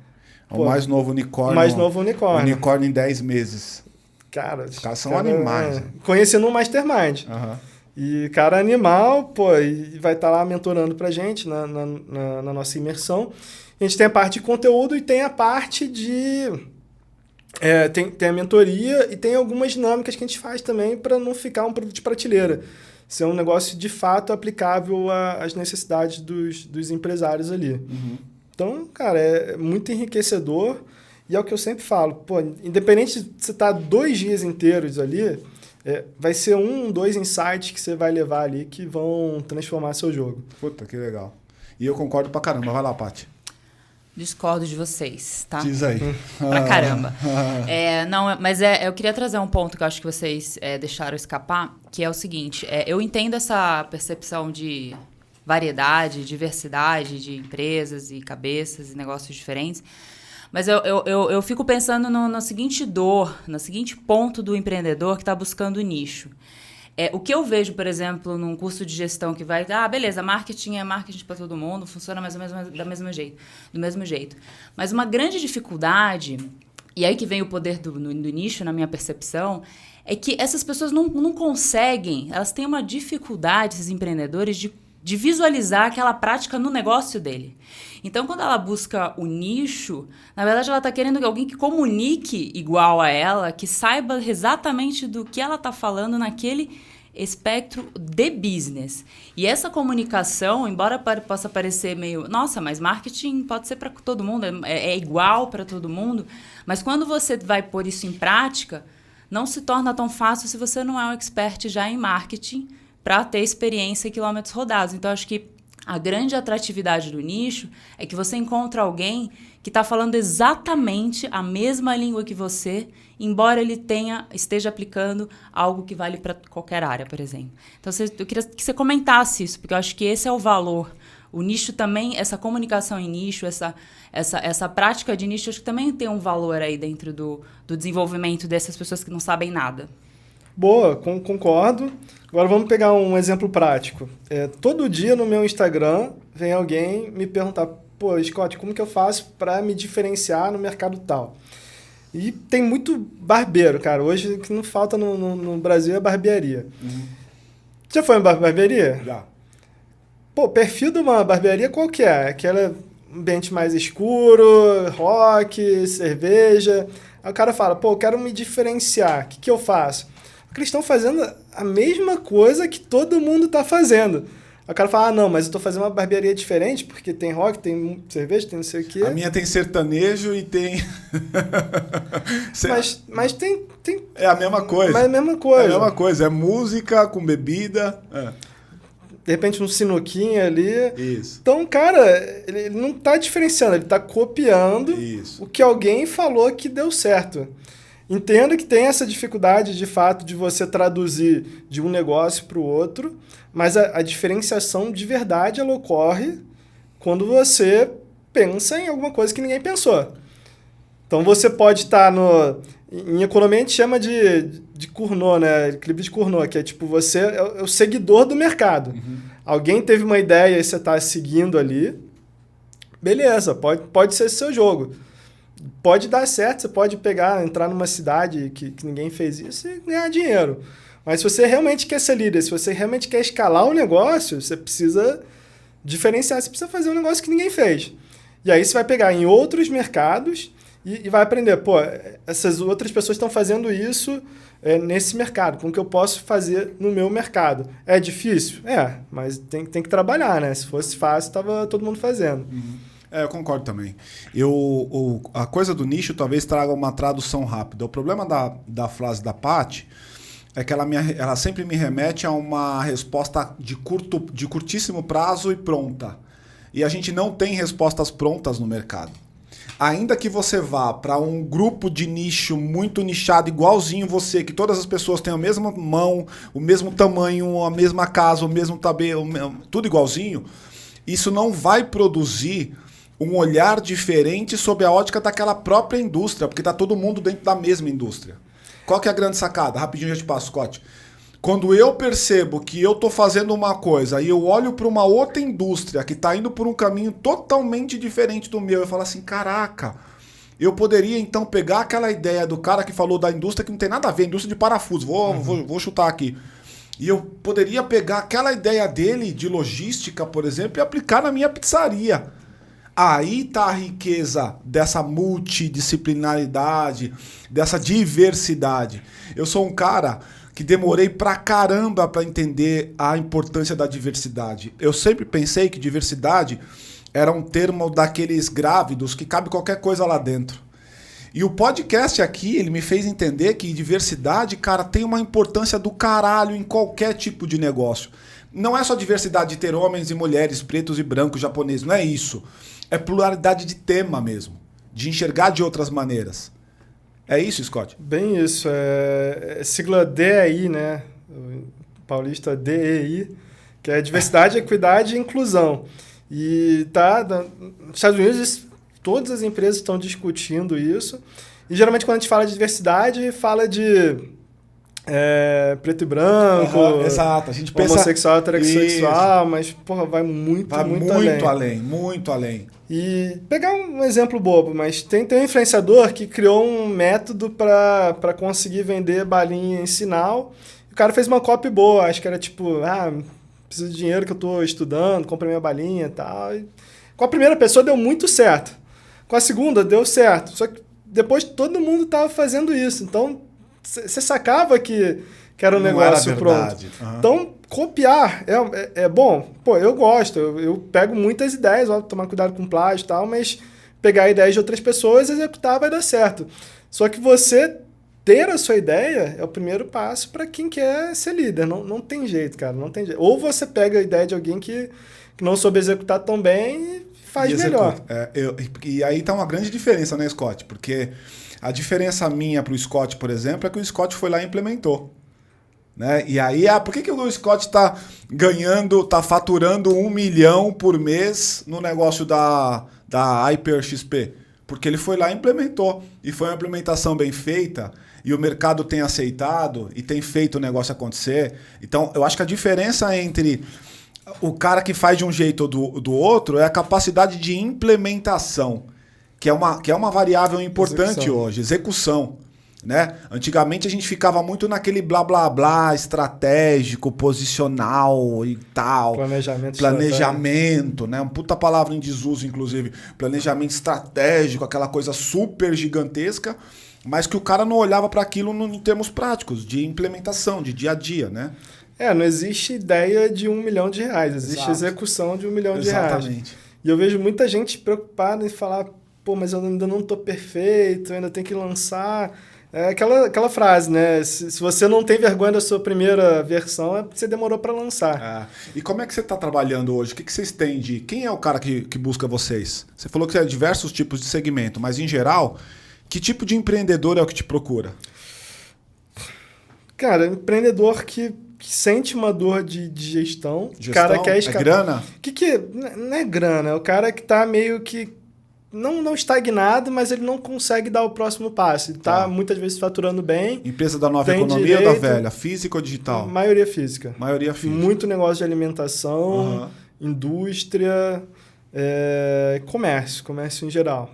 O mais novo unicórnio. Mais novo unicórnio. Unicórnio em 10 meses. Cara, os caras são animais. Conheci no Mastermind. E cara animal, pô, e vai estar lá mentorando pra gente na nossa imersão. A gente tem a parte de conteúdo e tem a parte de... tem a mentoria e tem algumas dinâmicas que a gente faz também para não ficar um produto de prateleira. Ser um negócio de fato aplicável às necessidades dos empresários ali. Então, cara, é muito enriquecedor e é o que eu sempre falo. Pô, independente de você estar 2 dias inteiros ali, vai ser 2 insights que você vai levar ali que vão transformar seu jogo. Puta, que legal. E eu concordo pra caramba. Vai lá, Paty. Discordo de vocês, tá? Diz aí. Pra caramba. Mas eu queria trazer um ponto que eu acho que vocês deixaram escapar, que é o seguinte. Eu entendo essa percepção de variedade, diversidade de empresas e cabeças e negócios diferentes, mas eu fico pensando na seguinte no seguinte ponto do empreendedor que está buscando nicho. O que eu vejo, por exemplo, num curso de gestão que vai... beleza, marketing é marketing para todo mundo, funciona mais ou menos do mesmo jeito. Mas uma grande dificuldade, e aí que vem o poder do nicho, na minha percepção, é que essas pessoas não conseguem, elas têm uma dificuldade, esses empreendedores, de visualizar aquela prática no negócio dele. Então, quando ela busca o nicho, na verdade, ela está querendo alguém que comunique igual a ela, que saiba exatamente do que ela está falando naquele espectro de business. E essa comunicação, embora possa parecer meio... Nossa, mas marketing pode ser para todo mundo, é igual para todo mundo. Mas quando você vai pôr isso em prática, não se torna tão fácil se você não é um expert já em marketing para ter experiência e quilômetros rodados. Então, acho que a grande atratividade do nicho é que você encontra alguém que está falando exatamente a mesma língua que você, embora ele esteja aplicando algo que vale para qualquer área, por exemplo. Então, eu queria que você comentasse isso, porque eu acho que esse é o valor. O nicho também, essa comunicação em nicho, essa prática de nicho, acho que também tem um valor aí dentro do desenvolvimento dessas pessoas que não sabem nada. Boa, concordo. Agora vamos pegar um exemplo prático. Todo dia no meu Instagram vem alguém me perguntar, pô, Scott, como que eu faço para me diferenciar no mercado tal? E tem muito barbeiro, cara. Hoje o que não falta no Brasil é barbearia. Já foi uma barbearia? Já. Pô, o perfil de uma barbearia qual que é? Aquela ambiente mais escuro, rock, cerveja. Aí o cara fala, pô, eu quero me diferenciar. O que eu faço? Porque eles estão fazendo a mesma coisa que todo mundo está fazendo. Aí o cara fala, não, mas eu estou fazendo uma barbearia diferente, porque tem rock, tem cerveja, tem não sei o quê. A minha tem sertanejo e tem... mas tem... É a mesma coisa. Mas é a mesma coisa. É a mesma coisa, é música com bebida. De repente um sinuquinho ali. Isso. Então, cara, ele não está diferenciando, ele está copiando o que alguém falou que deu certo. Entendo que tem essa dificuldade, de fato, de você traduzir de um negócio para o outro, mas a diferenciação de verdade ela ocorre quando você pensa em alguma coisa que ninguém pensou. Então, você pode estar em economia, a gente chama de Cournot, né? Clipe de Cournot, que é tipo, você é o seguidor do mercado. Alguém teve uma ideia e você está seguindo ali, beleza, pode ser seu jogo. Pode dar certo, você pode entrar numa cidade que ninguém fez isso e ganhar dinheiro. Mas se você realmente quer ser líder, se você realmente quer escalar o negócio, você precisa diferenciar, você precisa fazer um negócio que ninguém fez. E aí você vai pegar em outros mercados e vai aprender, pô, essas outras pessoas estão fazendo isso nesse mercado, como que eu posso fazer no meu mercado? É difícil? Mas tem que trabalhar, né? Se fosse fácil, estava todo mundo fazendo. Eu concordo também. A coisa do nicho talvez traga uma tradução rápida. O problema da frase da Paty é que ela sempre me remete a uma resposta de curtíssimo prazo e pronta. E a gente não tem respostas prontas no mercado. Ainda que você vá para um grupo de nicho muito nichado, igualzinho você, que todas as pessoas têm a mesma mão, o mesmo tamanho, a mesma casa, o mesmo cabelo, tudo igualzinho, isso não vai produzir um olhar diferente sob a ótica daquela própria indústria, porque está todo mundo dentro da mesma indústria. Qual que é a grande sacada? Rapidinho eu já te passo, Scott. Quando eu percebo que eu estou fazendo uma coisa e eu olho para uma outra indústria que está indo por um caminho totalmente diferente do meu, eu falo assim, caraca, eu poderia então pegar aquela ideia do cara que falou da indústria que não tem nada a ver, indústria de parafuso, vou chutar aqui. E eu poderia pegar aquela ideia dele de logística, por exemplo, e aplicar na minha pizzaria. Aí está a riqueza dessa multidisciplinaridade, dessa diversidade. Eu sou um cara que demorei pra caramba para entender a importância da diversidade. Eu sempre pensei que diversidade era um termo daqueles grávidos que cabe qualquer coisa lá dentro. E o podcast aqui, ele me fez entender que diversidade, cara, tem uma importância do caralho em qualquer tipo de negócio. Não é só diversidade de ter homens e mulheres, pretos e brancos, japoneses, não é isso. É pluralidade de tema mesmo, de enxergar de outras maneiras. É isso, Scott? Bem isso. É sigla DEI, né? O paulista DEI, que é diversidade, equidade e inclusão. E nos Estados Unidos, todas as empresas estão discutindo isso. E geralmente quando a gente fala de diversidade, fala de preto e branco, exato. A gente pensa homossexual, heterossexual, mas porra, vai muito além. Muito além. E pegar um exemplo bobo, mas tem um influenciador que criou um método para conseguir vender balinha em sinal. O cara fez uma copy boa, acho que era tipo, preciso de dinheiro que eu tô estudando, comprei minha balinha e tal. E com a primeira pessoa deu muito certo. Com a segunda deu certo. Só que depois todo mundo tava fazendo isso. Então você sacava que era um negócio pronto. Uhum. Então, copiar é bom. Pô, eu gosto. Eu pego muitas ideias, ó, tomar cuidado com plágio e tal, mas pegar ideias de outras pessoas e executar vai dar certo. Só que você ter a sua ideia é o primeiro passo para quem quer ser líder. Não tem jeito, cara. Não tem jeito. Ou você pega a ideia de alguém que não soube executar tão bem e faz melhor. E aí tá uma grande diferença, né, Scott? Porque a diferença minha pro Scott, por exemplo, é que o Scott foi lá e implementou. Né? E aí, por que o Scott está faturando 1 milhão por mês no negócio da Hyper XP? Porque ele foi lá e implementou. E foi uma implementação bem feita, e o mercado tem aceitado e tem feito o negócio acontecer. Então, eu acho que a diferença entre o cara que faz de um jeito ou do outro é a capacidade de implementação, que é uma variável importante hoje, execução. Né? Antigamente a gente ficava muito naquele blá blá blá estratégico, posicional e tal. Planejamento, né? Uma puta palavra em desuso, inclusive. Planejamento estratégico, aquela coisa super gigantesca, mas que o cara não olhava para aquilo em termos práticos, de implementação, de dia a dia, né? Não existe ideia de R$1 milhão, existe execução de R$1 milhão. Exatamente. E eu vejo muita gente preocupada em falar, pô, mas eu ainda não tô perfeito, eu ainda tenho que lançar. É aquela frase, né? Se você não tem vergonha da sua primeira versão, é porque você demorou para lançar. E como é que você está trabalhando hoje? O que vocês têm de... Quem é o cara que busca vocês? Você falou que é diversos tipos de segmento, mas em geral, que tipo de empreendedor é o que te procura? Cara, empreendedor que sente uma dor de gestão. Cara que é grana? Não é grana, é o cara que tá meio que não estagnado, mas ele não consegue dar o próximo passo. Ele tá muitas vezes faturando bem. Empresa da nova economia ou da velha? Física ou digital? Maioria física. Muito negócio de alimentação, indústria, comércio em geral.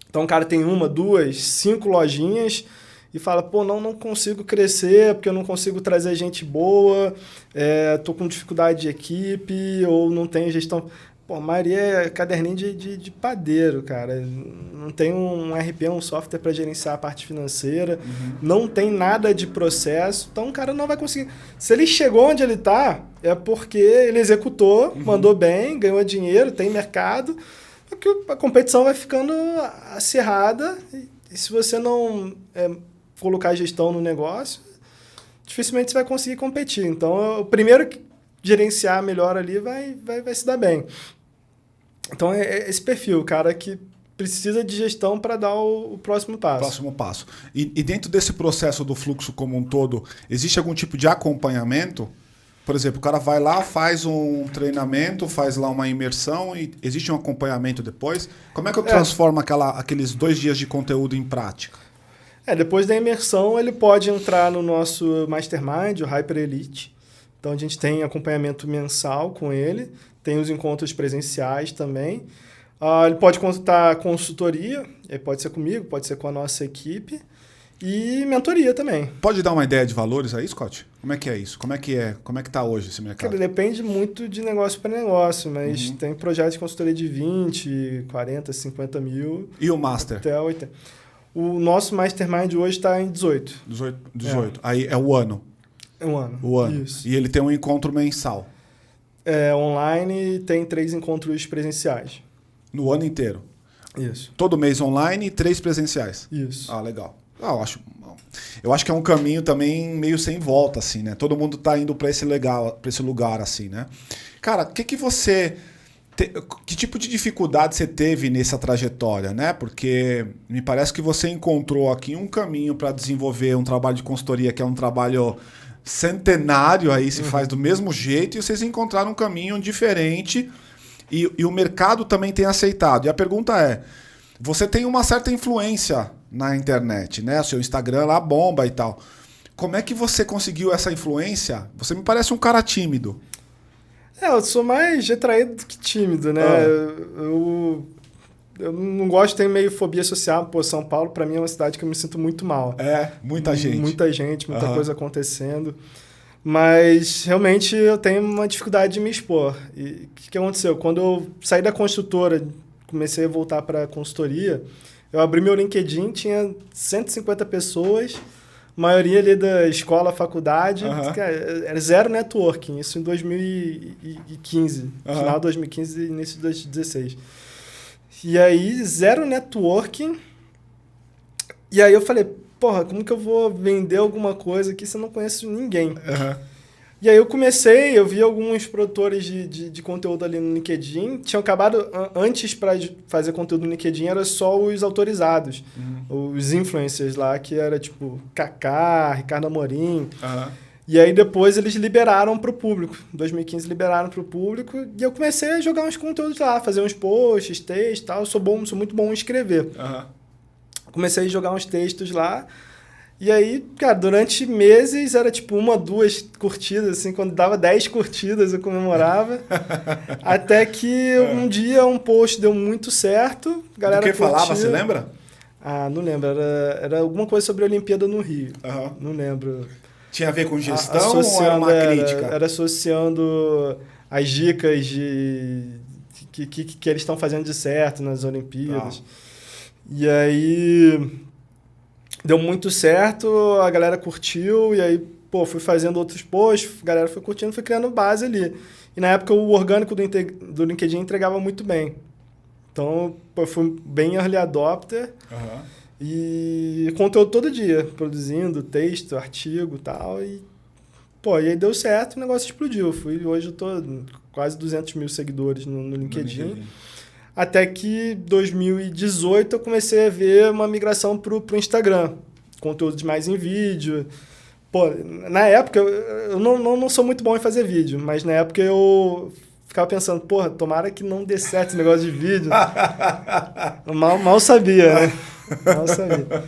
Então o cara tem 1, 2, 5 lojinhas e fala, pô, não consigo crescer porque eu não consigo trazer gente boa, tô com dificuldade de equipe ou não tenho gestão... Pô, a maioria é caderninho de padeiro, cara. Não tem um RP, um software para gerenciar a parte financeira. Não tem nada de processo. Então, o cara não vai conseguir. Se ele chegou onde ele está, é porque ele executou, mandou bem, ganhou dinheiro, tem mercado. Porque a competição vai ficando acirrada. E se você não colocar gestão no negócio, dificilmente você vai conseguir competir. Então, o primeiro que gerenciar melhor ali vai se dar bem. Então, é esse perfil, o cara que precisa de gestão para dar o próximo passo. Próximo passo. E dentro desse processo do fluxo como um todo, existe algum tipo de acompanhamento? Por exemplo, o cara vai lá, faz um treinamento, faz lá uma imersão e existe um acompanhamento depois? Como é que eu transformo aqueles 2 dias de conteúdo em prática? Depois da imersão, ele pode entrar no nosso Mastermind, o Hyper Elite. Então, a gente tem acompanhamento mensal com ele, tem os encontros presenciais também. Ele pode contar consultoria, pode ser comigo, pode ser com a nossa equipe, e mentoria também. Pode dar uma ideia de valores aí, Scott? Como é que é isso? Como é que está hoje esse mercado? Cara, depende muito de negócio para negócio, mas tem projetos de consultoria de 20, 40, 50 mil. E o Master? Até 80. O nosso Mastermind hoje está em 18. 18. Aí é o ano. É um ano. O ano. Isso. E ele tem um encontro mensal. Online tem 3 encontros presenciais. No ano inteiro? Isso. Todo mês online e 3 presenciais? Isso. Legal. Eu acho que é um caminho também meio sem volta, assim, né? Todo mundo tá indo para esse lugar, assim, né? Cara, que você... Que tipo de dificuldade você teve nessa trajetória, né? Porque me parece que você encontrou aqui um caminho para desenvolver um trabalho de consultoria que é um trabalho centenário, aí se faz do mesmo jeito, e vocês encontraram um caminho diferente e o mercado também tem aceitado. E a pergunta é, você tem uma certa influência na internet, né? O seu Instagram lá bomba e tal. Como é que você conseguiu essa influência? Você me parece um cara tímido. Eu sou mais retraído do que tímido, né? Eu não gosto, tenho meio fobia social. Pô, São Paulo, pra mim, é uma cidade que eu me sinto muito mal. Muita gente. Muita gente, muita coisa acontecendo. Mas, realmente, eu tenho uma dificuldade de me expor. E o que aconteceu? Quando eu saí da construtora, comecei a voltar pra consultoria, eu abri meu LinkedIn, tinha 150 pessoas... maioria ali da escola, faculdade, era zero networking, isso em 2015, final de 2015 e início de 2016. E aí, zero networking, e aí eu falei, porra, como que eu vou vender alguma coisa aqui se eu não conheço ninguém? E aí eu vi alguns produtores de conteúdo ali no LinkedIn, tinham acabado, antes para fazer conteúdo no LinkedIn, era só os autorizados, os influencers lá, que era tipo Kaká, Ricardo Amorim. E aí depois eles liberaram para o público, em 2015 liberaram para o público, e eu comecei a jogar uns conteúdos lá, fazer uns posts, textos e tal, eu sou muito bom em escrever. Comecei a jogar uns textos lá. E aí, cara, durante meses era tipo 1, 2 curtidas, assim, quando dava 10 curtidas eu comemorava. Até que um dia um post deu muito certo, a galera curtia. Do que falava, você lembra? Não lembro, era alguma coisa sobre a Olimpíada no Rio, não lembro. Tinha a ver com gestão ou era uma crítica? Era associando as dicas que eles estão fazendo de certo nas Olimpíadas. E aí... deu muito certo, a galera curtiu, e aí, fui fazendo outros posts, a galera foi curtindo, fui criando base ali. E na época o orgânico do LinkedIn entregava muito bem. Então, eu fui bem early adopter e conteúdo todo dia, produzindo texto, artigo e tal. E aí deu certo, o negócio explodiu. Hoje eu tô quase 200 mil seguidores no LinkedIn. Até que 2018 eu comecei a ver uma migração pro Instagram. Conteúdo mais em vídeo. Na época, eu não sou muito bom em fazer vídeo, mas na época eu ficava pensando, tomara que não dê certo esse negócio de vídeo. mal sabia, né? Mal sabia.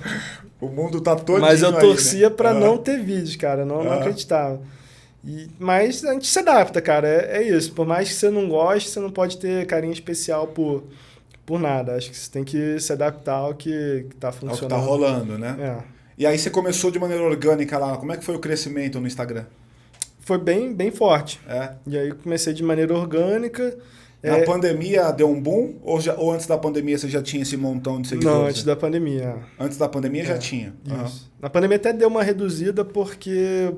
O mundo tá todo. Mas eu torcia para não ter vídeos, cara. Não acreditava. Mas a gente se adapta, cara. É isso. Por mais que você não goste, você não pode ter carinho especial por nada. Acho que você tem que se adaptar ao que tá funcionando. Ao que tá rolando, né? E aí você começou de maneira orgânica lá. Como é que foi o crescimento no Instagram? Foi bem forte. E aí eu comecei de maneira orgânica. Na pandemia deu um boom? Ou antes da pandemia você já tinha esse montão de seguidores? Não, antes da pandemia. Antes da pandemia já tinha? Isso. Na pandemia até deu uma reduzida porque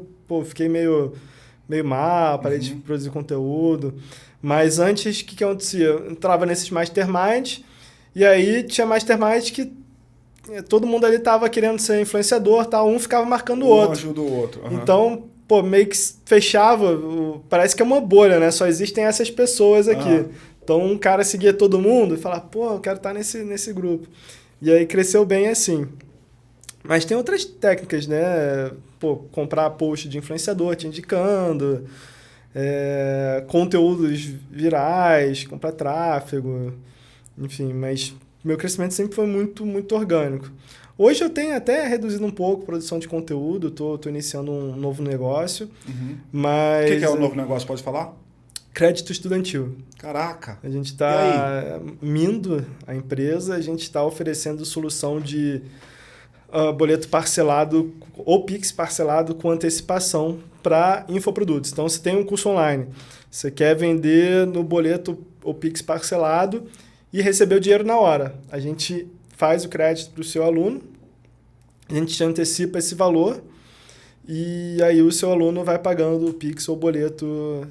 fiquei meio mal, parei de produzir conteúdo. Mas antes, o que acontecia? Eu entrava nesses masterminds, e aí tinha masterminds que todo mundo ali tava querendo ser influenciador, tá? Um ficava marcando o outro. Um ajuda o outro. Uhum. Então, pô, meio que fechava, parece que é uma bolha, né? Só existem essas pessoas aqui. Então, um cara seguia todo mundo e falava, pô, eu quero estar nesse grupo. E aí cresceu bem assim. Mas tem outras técnicas, né? Pô, comprar post de influenciador te indicando, conteúdos virais, comprar tráfego, enfim, mas meu crescimento sempre foi muito, muito orgânico. Hoje eu tenho até reduzido um pouco a produção de conteúdo, tô iniciando um novo negócio, mas... O que é o novo negócio, pode falar? Crédito estudantil. Caraca! A gente está mindo a empresa, a gente está oferecendo solução de boleto parcelado ou Pix parcelado com antecipação para infoprodutos. Então, você tem um curso online, você quer vender no boleto ou Pix parcelado e receber o dinheiro na hora. A gente faz o crédito para o seu aluno, a gente antecipa esse valor e aí o seu aluno vai pagando o Pix ou boleto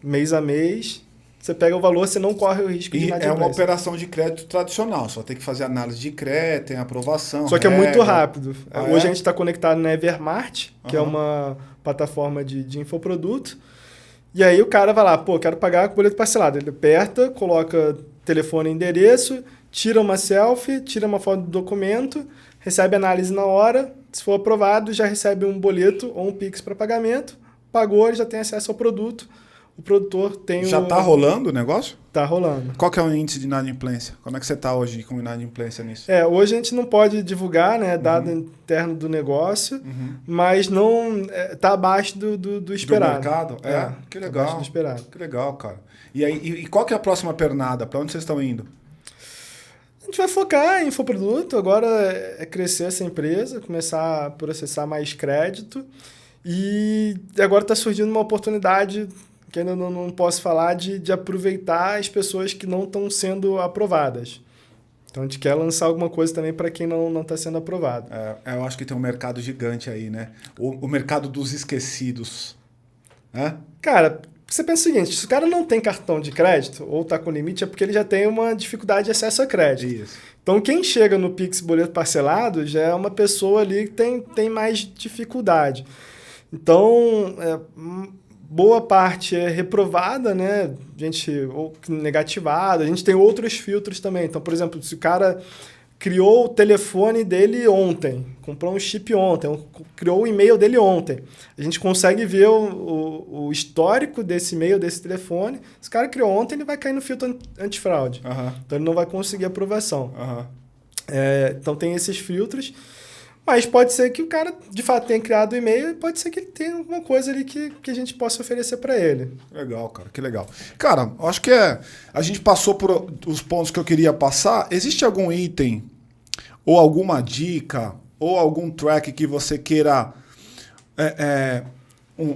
mês a mês. Você pega o valor, você não corre o risco de inadimplência. É uma operação de crédito tradicional, só tem que fazer análise de crédito, tem aprovação. Só que é muito rápido. Hoje a gente está conectado na Evermart, que é uma plataforma de infoproduto. E aí o cara vai lá, pô, quero pagar com boleto parcelado. Ele aperta, coloca telefone e endereço, tira uma selfie, tira uma foto do documento, recebe análise na hora. Se for aprovado, já recebe um boleto ou um Pix para pagamento. Pagou, ele já tem acesso ao produto. O produtor tem Já está rolando o negócio? Tá rolando. Qual que é o índice de inadimplência? Como é que você está hoje com inadimplência nisso? Hoje a gente não pode divulgar, né, dado interno do negócio, mas não está abaixo do esperado. Do mercado? Que legal. Abaixo do esperado. Que legal, cara. E aí, e qual que é a próxima pernada? Para onde vocês estão indo? A gente vai focar em infoproduto, agora é crescer essa empresa, começar a processar mais crédito e agora está surgindo uma oportunidade que ainda não posso falar, de aproveitar as pessoas que não estão sendo aprovadas. Então, a gente quer lançar alguma coisa também para quem não está sendo aprovado. Eu acho que tem um mercado gigante aí, né? O mercado dos esquecidos. Cara, você pensa o seguinte, se o cara não tem cartão de crédito ou está com limite, é porque ele já tem uma dificuldade de acesso a crédito. Isso. Então, quem chega no Pix boleto parcelado já é uma pessoa ali que tem mais dificuldade. Então, boa parte é reprovada, né? Ou negativada. A gente tem outros filtros também. Então, por exemplo, se o cara criou o telefone dele ontem, comprou um chip ontem, criou o e-mail dele ontem, a gente consegue ver o histórico desse e-mail, desse telefone. Se o cara criou ontem, ele vai cair no filtro antifraude. Então, ele não vai conseguir aprovação. Então, tem esses filtros. Mas pode ser que o cara, de fato, tenha criado o e-mail e pode ser que ele tenha alguma coisa ali que a gente possa oferecer para ele. Legal, cara. Que legal. Cara, acho que a gente passou por os pontos que eu queria passar. Existe algum item ou alguma dica ou algum track que você queira...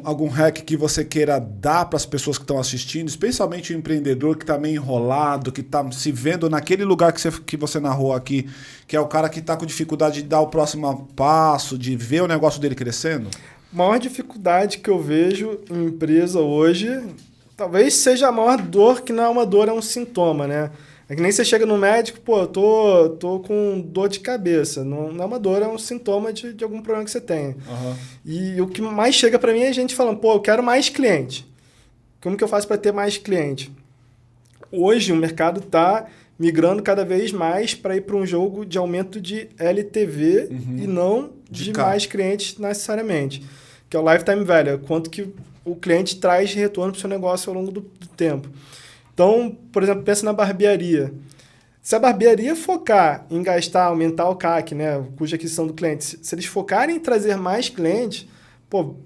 algum hack que você queira dar para as pessoas que estão assistindo, especialmente o empreendedor que está meio enrolado, que está se vendo naquele lugar que você narrou aqui, que é o cara que está com dificuldade de dar o próximo passo, de ver o negócio dele crescendo? A maior dificuldade que eu vejo em empresa hoje, talvez seja a maior dor, que não é uma dor, é um sintoma, né? É que nem você chega no médico, pô, eu tô com dor de cabeça. Não é uma dor, é um sintoma de algum problema que você tem. E o que mais chega para mim é gente falando, pô, eu quero mais cliente. Como que eu faço para ter mais cliente? Hoje o mercado está migrando cada vez mais para ir para um jogo de aumento de LTV e não de mais clientes necessariamente. Que é o Lifetime Value, quanto que o cliente traz de retorno para o seu negócio ao longo do tempo. Então, por exemplo, pensa na barbearia. Se a barbearia focar em aumentar o CAC, né, o custo de aquisição do cliente, se eles focarem em trazer mais clientes, pô,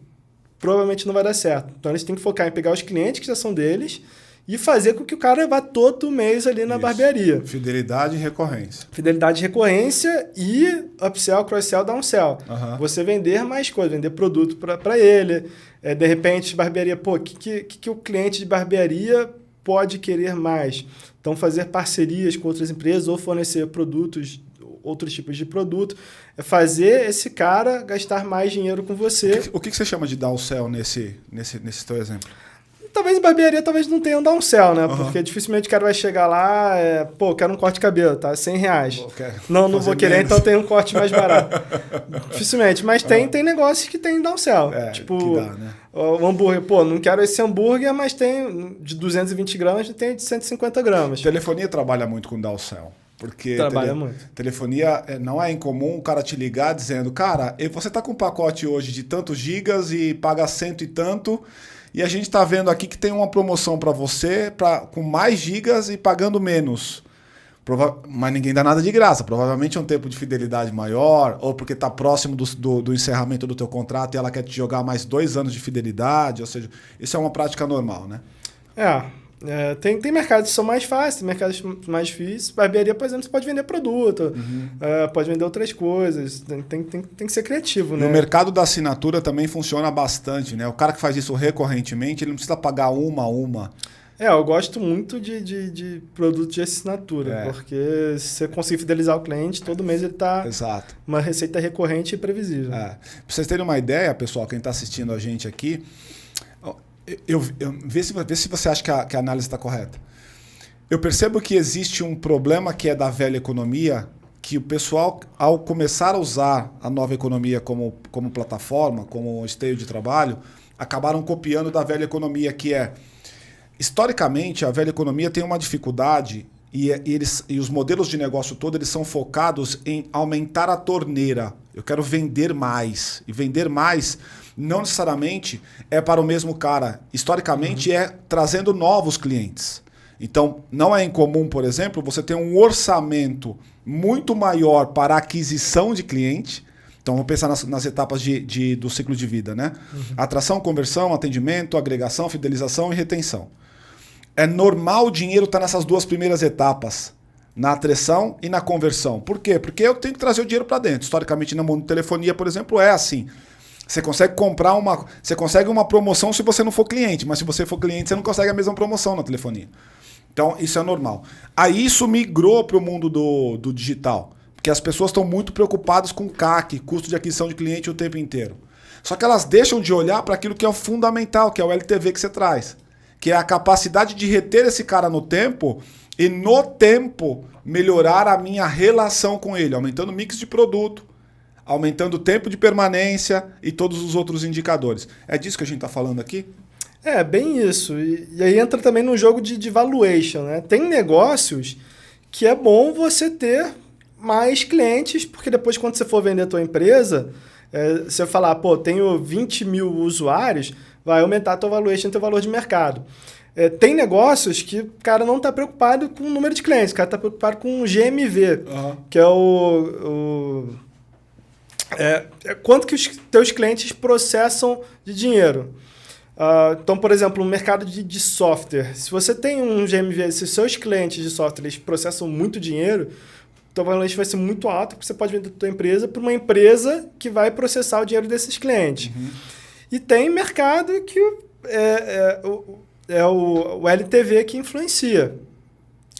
provavelmente não vai dar certo. Então, eles têm que focar em pegar os clientes que já são deles e fazer com que o cara vá todo mês ali na barbearia. Fidelidade e recorrência. Fidelidade e recorrência e upsell, cross-sell, downsell. Você vender mais coisas, vender produto para ele. De repente, barbearia, pô, o que o cliente de barbearia pode querer mais? Então, fazer parcerias com outras empresas ou fornecer produtos, outros tipos de produto, é fazer esse cara gastar mais dinheiro com você. O que você chama de downsell nesse teu exemplo? Talvez barbearia talvez não tenha um downsell, né? Porque dificilmente o cara vai chegar lá, quero um corte de cabelo, tá? R$100. Não vou querer, menos. Então tem um corte mais barato. Dificilmente. Mas tem negócios que tem downsell. Tipo, que dá, né? O hambúrguer, não quero esse hambúrguer, mas tem de 220 gramas e tem de 150 gramas. Telefonia trabalha muito com downsell. Porque telefonia não é incomum o cara te ligar dizendo, cara, você tá com um pacote hoje de tantos gigas e paga 100 e tanto, e a gente tá vendo aqui que tem uma promoção para você com mais gigas e pagando menos. Mas ninguém dá nada de graça. Provavelmente é um tempo de fidelidade maior, ou porque tá próximo do encerramento do teu contrato e ela quer te jogar mais 2 anos de fidelidade, ou seja, isso é uma prática normal, né? Tem mercados que são mais fáceis, tem mercados mais difíceis. Barbearia, por exemplo, você pode vender produto, pode vender outras coisas. Tem que ser criativo, né? No mercado da assinatura também funciona bastante, né? O cara que faz isso recorrentemente, ele não precisa pagar uma. Eu gosto muito de produto de assinatura, porque se você conseguir fidelizar o cliente, todo mês ele tá uma receita recorrente e previsível. Pra vocês terem uma ideia, pessoal, quem está assistindo a gente aqui, vê se você acha que a análise está correta. Eu percebo que existe um problema que é da velha economia, que o pessoal, ao começar a usar a nova economia como plataforma, como esteio de trabalho, acabaram copiando da velha economia, que é... Historicamente, a velha economia tem uma dificuldade e os modelos de negócio todo eles são focados em aumentar a torneira. Eu quero vender mais. E vender mais não necessariamente é para o mesmo cara. Historicamente é trazendo novos clientes. Então, não é incomum, por exemplo, você ter um orçamento muito maior para a aquisição de cliente. Então, vamos pensar nas etapas do ciclo de vida, né? Atração, conversão, atendimento, agregação, fidelização e retenção. É normal o dinheiro estar nessas 2 primeiras etapas, na atração e na conversão. Por quê? Porque eu tenho que trazer o dinheiro para dentro. Historicamente, no mundo de telefonia, por exemplo, é assim. Você consegue você consegue uma promoção se você não for cliente, mas se você for cliente, você não consegue a mesma promoção na telefonia. Então, isso é normal. Aí isso migrou para o mundo do digital, porque as pessoas estão muito preocupadas com CAC, custo de aquisição de cliente o tempo inteiro. Só que elas deixam de olhar para aquilo que é o fundamental, que é o LTV que você traz. Que é a capacidade de reter esse cara no tempo e no tempo melhorar a minha relação com ele, aumentando o mix de produto, aumentando o tempo de permanência e todos os outros indicadores. É disso que a gente está falando aqui? Bem isso. E aí entra também no jogo de valuation, né? Tem negócios que é bom você ter mais clientes, porque depois quando você for vender a tua empresa, você falar, tenho 20 mil usuários, vai aumentar a tua valuation, teu valor de mercado. Tem negócios que o cara não está preocupado com o número de clientes, o cara está preocupado com o GMV, que é quanto que os teus clientes processam de dinheiro. Então, por exemplo, no mercado de software, se você tem um GMV, se os seus clientes de software eles processam muito dinheiro, tua valuation vai ser muito alta, porque você pode vender a tua empresa para uma empresa que vai processar o dinheiro desses clientes. E tem mercado que é o LTV que influencia.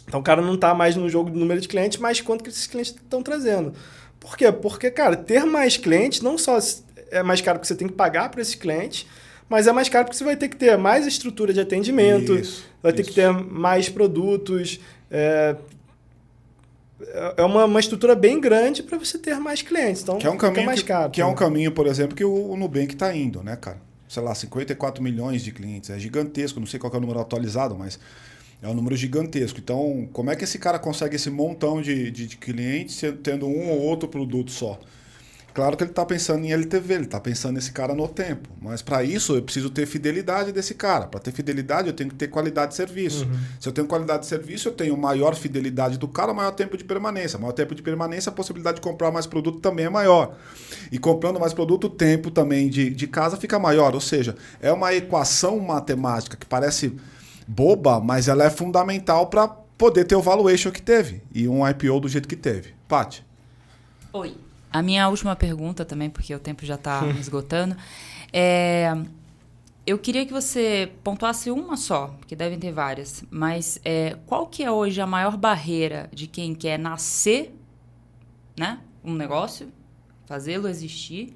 Então o cara não está mais no jogo do número de clientes, mas quanto que esses clientes estão trazendo. Por quê? Porque, cara, ter mais clientes não só é mais caro porque você tem que pagar para esses clientes, mas é mais caro porque você vai ter que ter mais estrutura de atendimento, vai ter que ter mais produtos. É uma estrutura bem grande para você ter mais clientes. Então, fica mais caro. Que é um caminho, por exemplo, que o Nubank está indo, né, cara? Sei lá, 54 milhões de clientes. É gigantesco. Não sei qual é o número atualizado, mas é um número gigantesco. Então, como é que esse cara consegue esse montão de clientes tendo um ou outro produto só? Claro que ele está pensando em LTV, ele está pensando nesse cara no tempo. Mas para isso eu preciso ter fidelidade desse cara. Para ter fidelidade eu tenho que ter qualidade de serviço. Se eu tenho qualidade de serviço, eu tenho maior fidelidade do cara, maior tempo de permanência. Maior tempo de permanência, a possibilidade de comprar mais produto também é maior. E comprando mais produto, o tempo também de casa fica maior. Ou seja, é uma equação matemática que parece boba, mas ela é fundamental para poder ter o valuation que teve. E um IPO do jeito que teve. Paty? Oi. A minha última pergunta também, porque o tempo já está esgotando, eu queria que você pontuasse uma só, porque devem ter várias, mas qual que é hoje a maior barreira de quem quer nascer, né, um negócio, fazê-lo existir,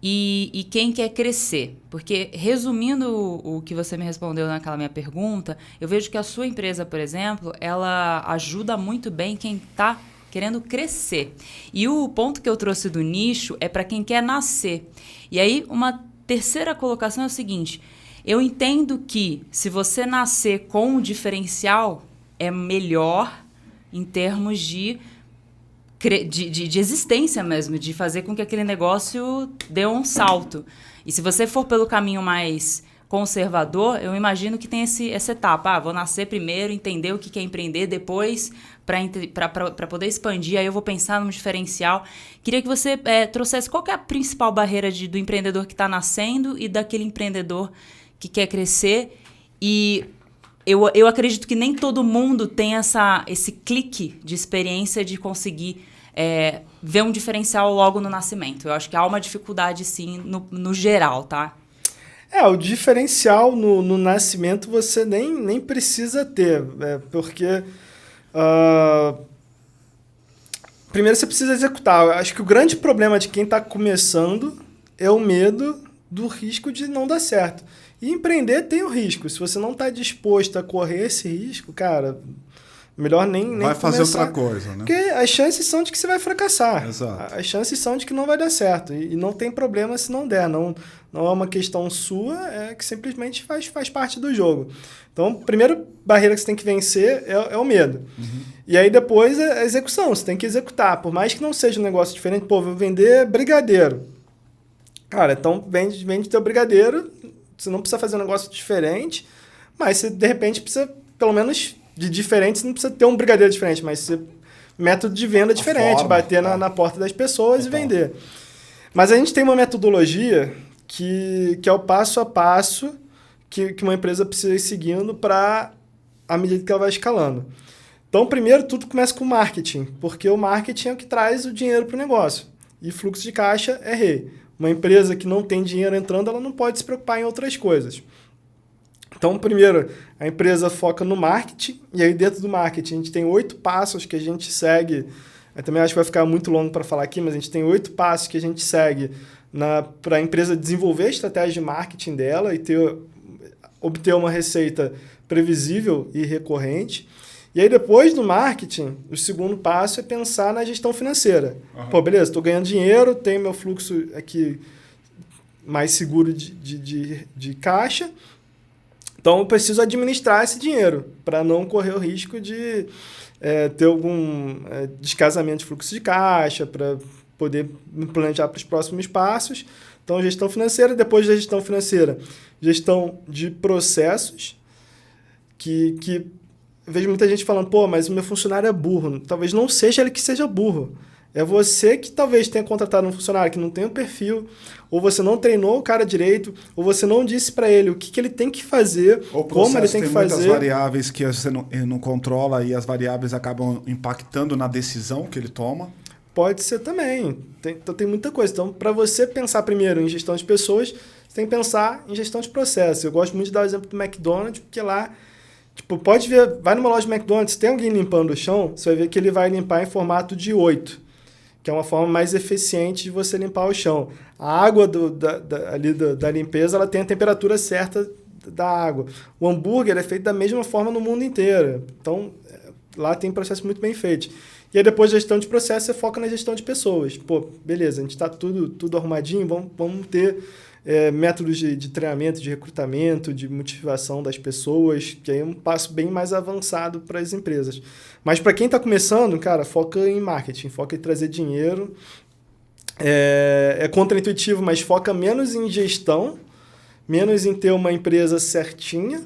e quem quer crescer. Porque, resumindo o que você me respondeu naquela minha pergunta, eu vejo que a sua empresa, por exemplo, ela ajuda muito bem quem está querendo crescer. E o ponto que eu trouxe do nicho é para quem quer nascer. E aí, uma terceira colocação é o seguinte: eu entendo que se você nascer com um diferencial, é melhor em termos de existência mesmo, de fazer com que aquele negócio dê um salto. E se você for pelo caminho mais conservador, eu imagino que tem essa etapa. Vou nascer primeiro, entender o que é empreender, depois, para poder expandir, aí eu vou pensar num diferencial. Queria que você trouxesse qual que é a principal barreira do empreendedor que está nascendo e daquele empreendedor que quer crescer. E eu acredito que nem todo mundo tem esse clique de experiência de conseguir ver um diferencial logo no nascimento. Eu acho que há uma dificuldade, sim, no geral, tá? O diferencial no nascimento você nem precisa ter, porque primeiro você precisa executar. Eu acho que o grande problema de quem está começando é o medo do risco de não dar certo. E empreender tem o risco. Se você não está disposto a correr esse risco, cara, melhor nem vai fazer começar, outra coisa, né? Porque as chances são de que você vai fracassar. Exato. As chances são de que não vai dar certo. E não tem problema se não der. Não é uma questão sua, é que simplesmente faz parte do jogo. Então, a primeira barreira que você tem que vencer é o medo. Uhum. E aí depois é a execução. Você tem que executar. Por mais que não seja um negócio diferente, vou vender brigadeiro. Cara, então vende teu brigadeiro. Você não precisa fazer um negócio diferente, mas você, de repente, precisa, pelo menos, de diferente, você não precisa ter um brigadeiro diferente, mas você, método de venda diferente, bater na porta das pessoas e vender. Mas a gente tem uma metodologia que é o passo a passo que uma empresa precisa ir seguindo à medida que ela vai escalando. Então, primeiro, tudo começa com marketing, porque o marketing é o que traz o dinheiro para o negócio. E fluxo de caixa é rei. Uma empresa que não tem dinheiro entrando, ela não pode se preocupar em outras coisas. Então, primeiro, a empresa foca no marketing, e aí dentro do marketing a gente tem 8 passos que a gente segue. Eu também acho que vai ficar muito longo para falar aqui, mas a gente tem 8 passos que a gente segue para a empresa desenvolver a estratégia de marketing dela e obter uma receita previsível e recorrente. E aí, depois do marketing, o segundo passo é pensar na gestão financeira. Uhum. Beleza, estou ganhando dinheiro, tenho meu fluxo aqui mais seguro de caixa, então eu preciso administrar esse dinheiro para não correr o risco de ter algum descasamento de fluxo de caixa, para poder me planejar para os próximos passos. Então, gestão financeira. Depois da gestão financeira, gestão de processos, que eu vejo muita gente falando, mas o meu funcionário é burro. Talvez não seja ele que seja burro. É você que talvez tenha contratado um funcionário que não tem um perfil, ou você não treinou o cara direito, ou você não disse para ele o que ele tem que fazer, como ele tem que fazer. Muitas variáveis que você não controla e as variáveis acabam impactando na decisão que ele toma. Pode ser também. Então tem muita coisa. Então, para você pensar primeiro em gestão de pessoas, você tem que pensar em gestão de processos. Eu gosto muito de dar o exemplo do McDonald's, porque lá pode ver, vai numa loja de McDonald's, tem alguém limpando o chão, você vai ver que ele vai limpar em formato de 8, que é uma forma mais eficiente de você limpar o chão. A água da limpeza, ela tem a temperatura certa da água. O hambúrguer é feito da mesma forma no mundo inteiro. Então, lá tem processo muito bem feito. E aí, depois da gestão de processo, você foca na gestão de pessoas. Beleza, a gente está tudo arrumadinho, vamos ter métodos de treinamento, de recrutamento, de motivação das pessoas, que aí é um passo bem mais avançado para as empresas. Mas para quem está começando, cara, foca em marketing, foca em trazer dinheiro. É contraintuitivo, mas foca menos em gestão, menos em ter uma empresa certinha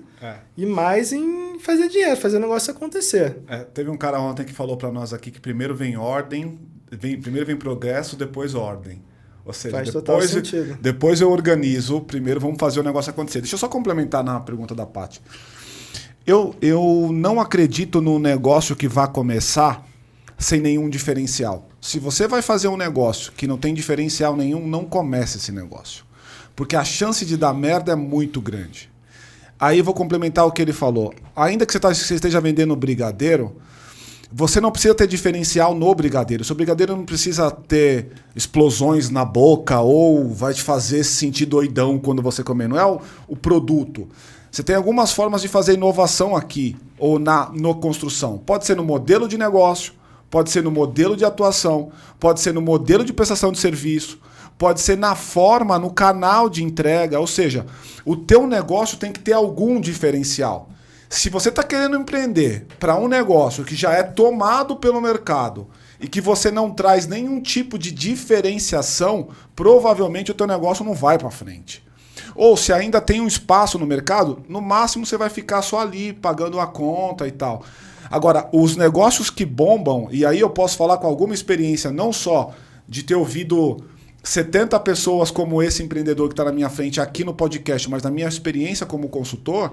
e mais em fazer dinheiro, fazer o negócio acontecer. Teve um cara ontem que falou para nós aqui que primeiro vem ordem, primeiro vem progresso, depois ordem. Ou seja, faz total sentido. Depois eu organizo, primeiro vamos fazer o negócio acontecer. Deixa eu só complementar na pergunta da Paty. Eu não acredito no negócio que vai começar sem nenhum diferencial. Se você vai fazer um negócio que não tem diferencial nenhum, não comece esse negócio. Porque a chance de dar merda é muito grande. Aí eu vou complementar o que ele falou. Ainda que você esteja vendendo brigadeiro, você não precisa ter diferencial no brigadeiro. O seu brigadeiro não precisa ter explosões na boca ou vai te fazer se sentir doidão quando você comer. Não é o produto. Você tem algumas formas de fazer inovação aqui ou na construção. Pode ser no modelo de negócio, pode ser no modelo de atuação, pode ser no modelo de prestação de serviço, pode ser na forma, no canal de entrega. Ou seja, o teu negócio tem que ter algum diferencial. Se você está querendo empreender para um negócio que já é tomado pelo mercado e que você não traz nenhum tipo de diferenciação, provavelmente o teu negócio não vai para frente. Ou se ainda tem um espaço no mercado, no máximo você vai ficar só ali pagando a conta e tal. Agora, os negócios que bombam, e aí eu posso falar com alguma experiência, não só de ter ouvido 70 pessoas como esse empreendedor que está na minha frente aqui no podcast, mas na minha experiência como consultor,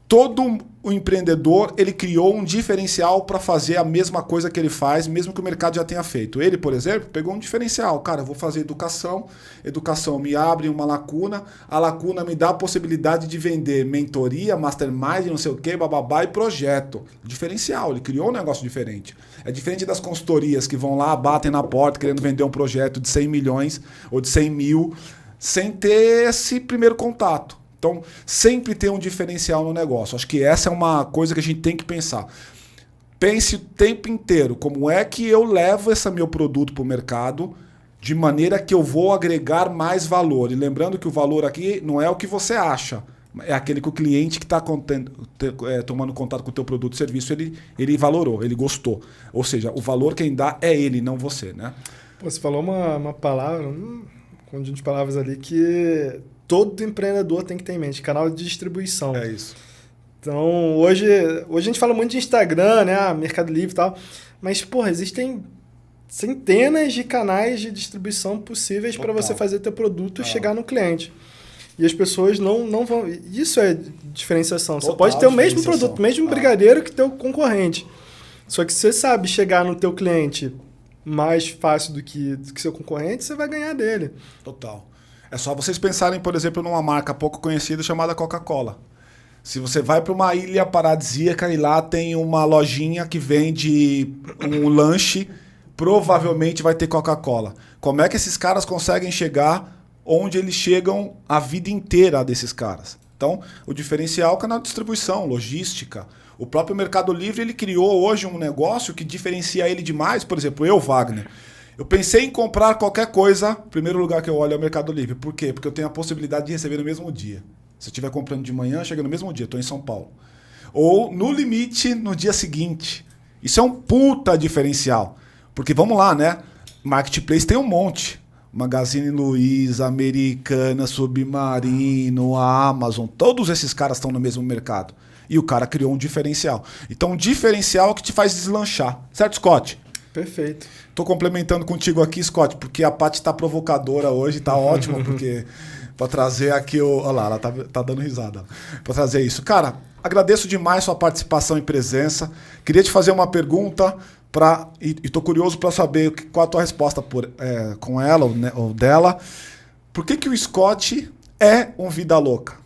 todo o empreendedor, ele criou um diferencial para fazer a mesma coisa que ele faz, mesmo que o mercado já tenha feito. Ele, por exemplo, pegou um diferencial. Cara, eu vou fazer educação, educação me abre uma lacuna, a lacuna me dá a possibilidade de vender mentoria, mastermind, não sei o quê, bababá e projeto. Diferencial, ele criou um negócio diferente. É diferente das consultorias que vão lá, batem na porta querendo vender um projeto de 100 milhões ou de 100 mil, sem ter esse primeiro contato. Então, sempre tem um diferencial no negócio. Acho que essa é uma coisa que a gente tem que pensar. Pense o tempo inteiro como é que eu levo esse meu produto para o mercado de maneira que eu vou agregar mais valor. E lembrando que o valor aqui não é o que você acha, é aquele que o cliente que está tomando contato com o teu produto ou serviço, ele valorou, ele gostou. Ou seja, o valor quem dá é ele, não você, né? Pô, você falou uma palavra, um conjunto de palavras ali que todo empreendedor tem que ter em mente, canal de distribuição. É isso. Então, hoje a gente fala muito de Instagram, né, Mercado Livre e tal, mas, porra, existem centenas de canais de distribuição possíveis para você fazer teu produto chegar no cliente. E as pessoas não vão... Isso é diferenciação. Total, você pode ter o mesmo produto, o mesmo brigadeiro que teu concorrente. Só que se você sabe chegar no teu cliente mais fácil do que seu concorrente, você vai ganhar dele. Total. É só vocês pensarem, por exemplo, numa marca pouco conhecida chamada Coca-Cola. Se você vai para uma ilha paradisíaca e lá tem uma lojinha que vende um lanche, provavelmente vai ter Coca-Cola. Como é que esses caras conseguem chegar onde eles chegam a vida inteira desses caras? Então, o diferencial é o canal de distribuição, logística. O próprio Mercado Livre ele criou hoje um negócio que diferencia ele demais. Por exemplo, eu, Wagner, eu pensei em comprar qualquer coisa, o primeiro lugar que eu olho é o Mercado Livre. Por quê? Porque eu tenho a possibilidade de receber no mesmo dia. Se eu estiver comprando de manhã, chega no mesmo dia, estou em São Paulo. Ou, no limite, no dia seguinte. Isso é um puta diferencial. Porque, vamos lá, né? Marketplace tem um monte. Magazine Luiza, Americana, Submarino, a Amazon, todos esses caras estão no mesmo mercado. E o cara criou um diferencial. Então, um diferencial é o que te faz deslanchar. Certo, Scott? Perfeito. Tô complementando contigo aqui, Scott, porque a Paty tá provocadora hoje, tá ótima, porque para trazer aqui o... Olha lá, ela tá dando risada. Para trazer isso. Cara, agradeço demais sua participação e presença. Queria te fazer uma pergunta e tô curioso para saber qual a tua resposta com ela ou dela. Por que o Scott é um vida louca?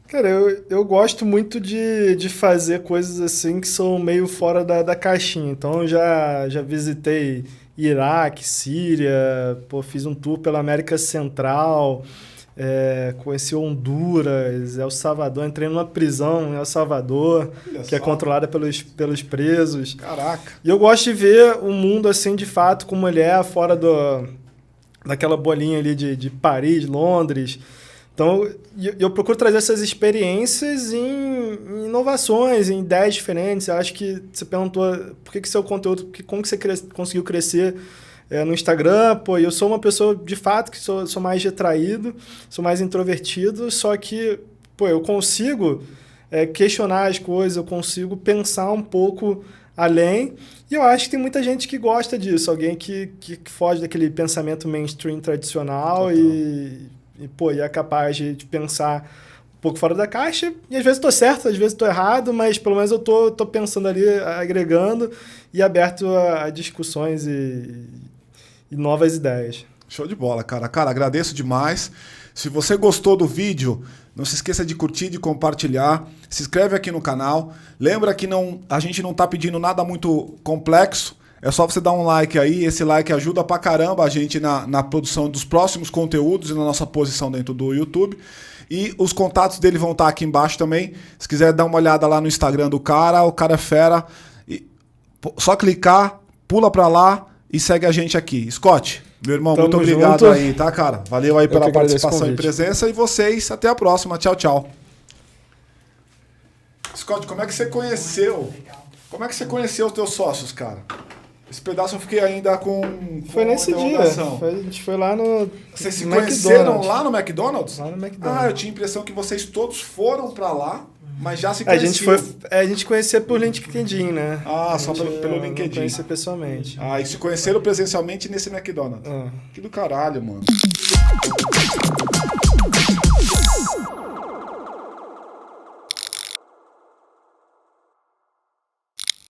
Cara, eu gosto muito de fazer coisas assim que são meio fora da caixinha. Então, eu já visitei Iraque, Síria, fiz um tour pela América Central, conheci Honduras, El Salvador, entrei numa prisão em El Salvador, que é controlada pelos presos. Caraca! E eu gosto de ver o mundo assim, de fato, como ele é, fora daquela bolinha ali de Paris, Londres. Então, eu procuro trazer essas experiências em inovações, em ideias diferentes. Eu acho que você perguntou por que seu conteúdo, como que você conseguiu crescer no Instagram. Eu sou uma pessoa, de fato, que sou mais retraído, sou mais introvertido, só que eu consigo questionar as coisas, eu consigo pensar um pouco além. E eu acho que tem muita gente que gosta disso, alguém que foge daquele pensamento mainstream tradicional e é capaz de pensar um pouco fora da caixa. E às vezes estou certo, às vezes estou errado, mas pelo menos eu tô pensando ali, agregando e aberto a discussões e novas ideias. Show de bola, cara. Cara, agradeço demais. Se você gostou do vídeo, não se esqueça de curtir, de compartilhar. Se inscreve aqui no canal. Lembra que a gente não tá pedindo nada muito complexo. É só você dar um like aí. Esse like ajuda pra caramba a gente na produção dos próximos conteúdos e na nossa posição dentro do YouTube. E os contatos dele vão estar aqui embaixo também. Se quiser dar uma olhada lá no Instagram do cara, o cara é fera. Só clicar, pula pra lá e segue a gente aqui. Scott, meu irmão, Tamo muito obrigado junto. aí, tá, cara? Valeu aí pela que agradeço o participação e convite. presença. E vocês, até a próxima. Tchau, tchau. Scott, como é que você conheceu? Como é que você conheceu os teus sócios, cara? Esse pedaço eu fiquei ainda com Foi nesse dia. interrogação. A gente foi lá no Vocês se McDonald's. conheceram lá no McDonald's? Lá no McDonald's. Ah, eu tinha a impressão que vocês todos foram pra lá, mas já se A conheciam. gente conhecia por LinkedIn, né? Ah, A só gente pelo não LinkedIn. conhecia pessoalmente. Ah, e se conheceram presencialmente nesse McDonald's. Ah. Que do caralho, mano.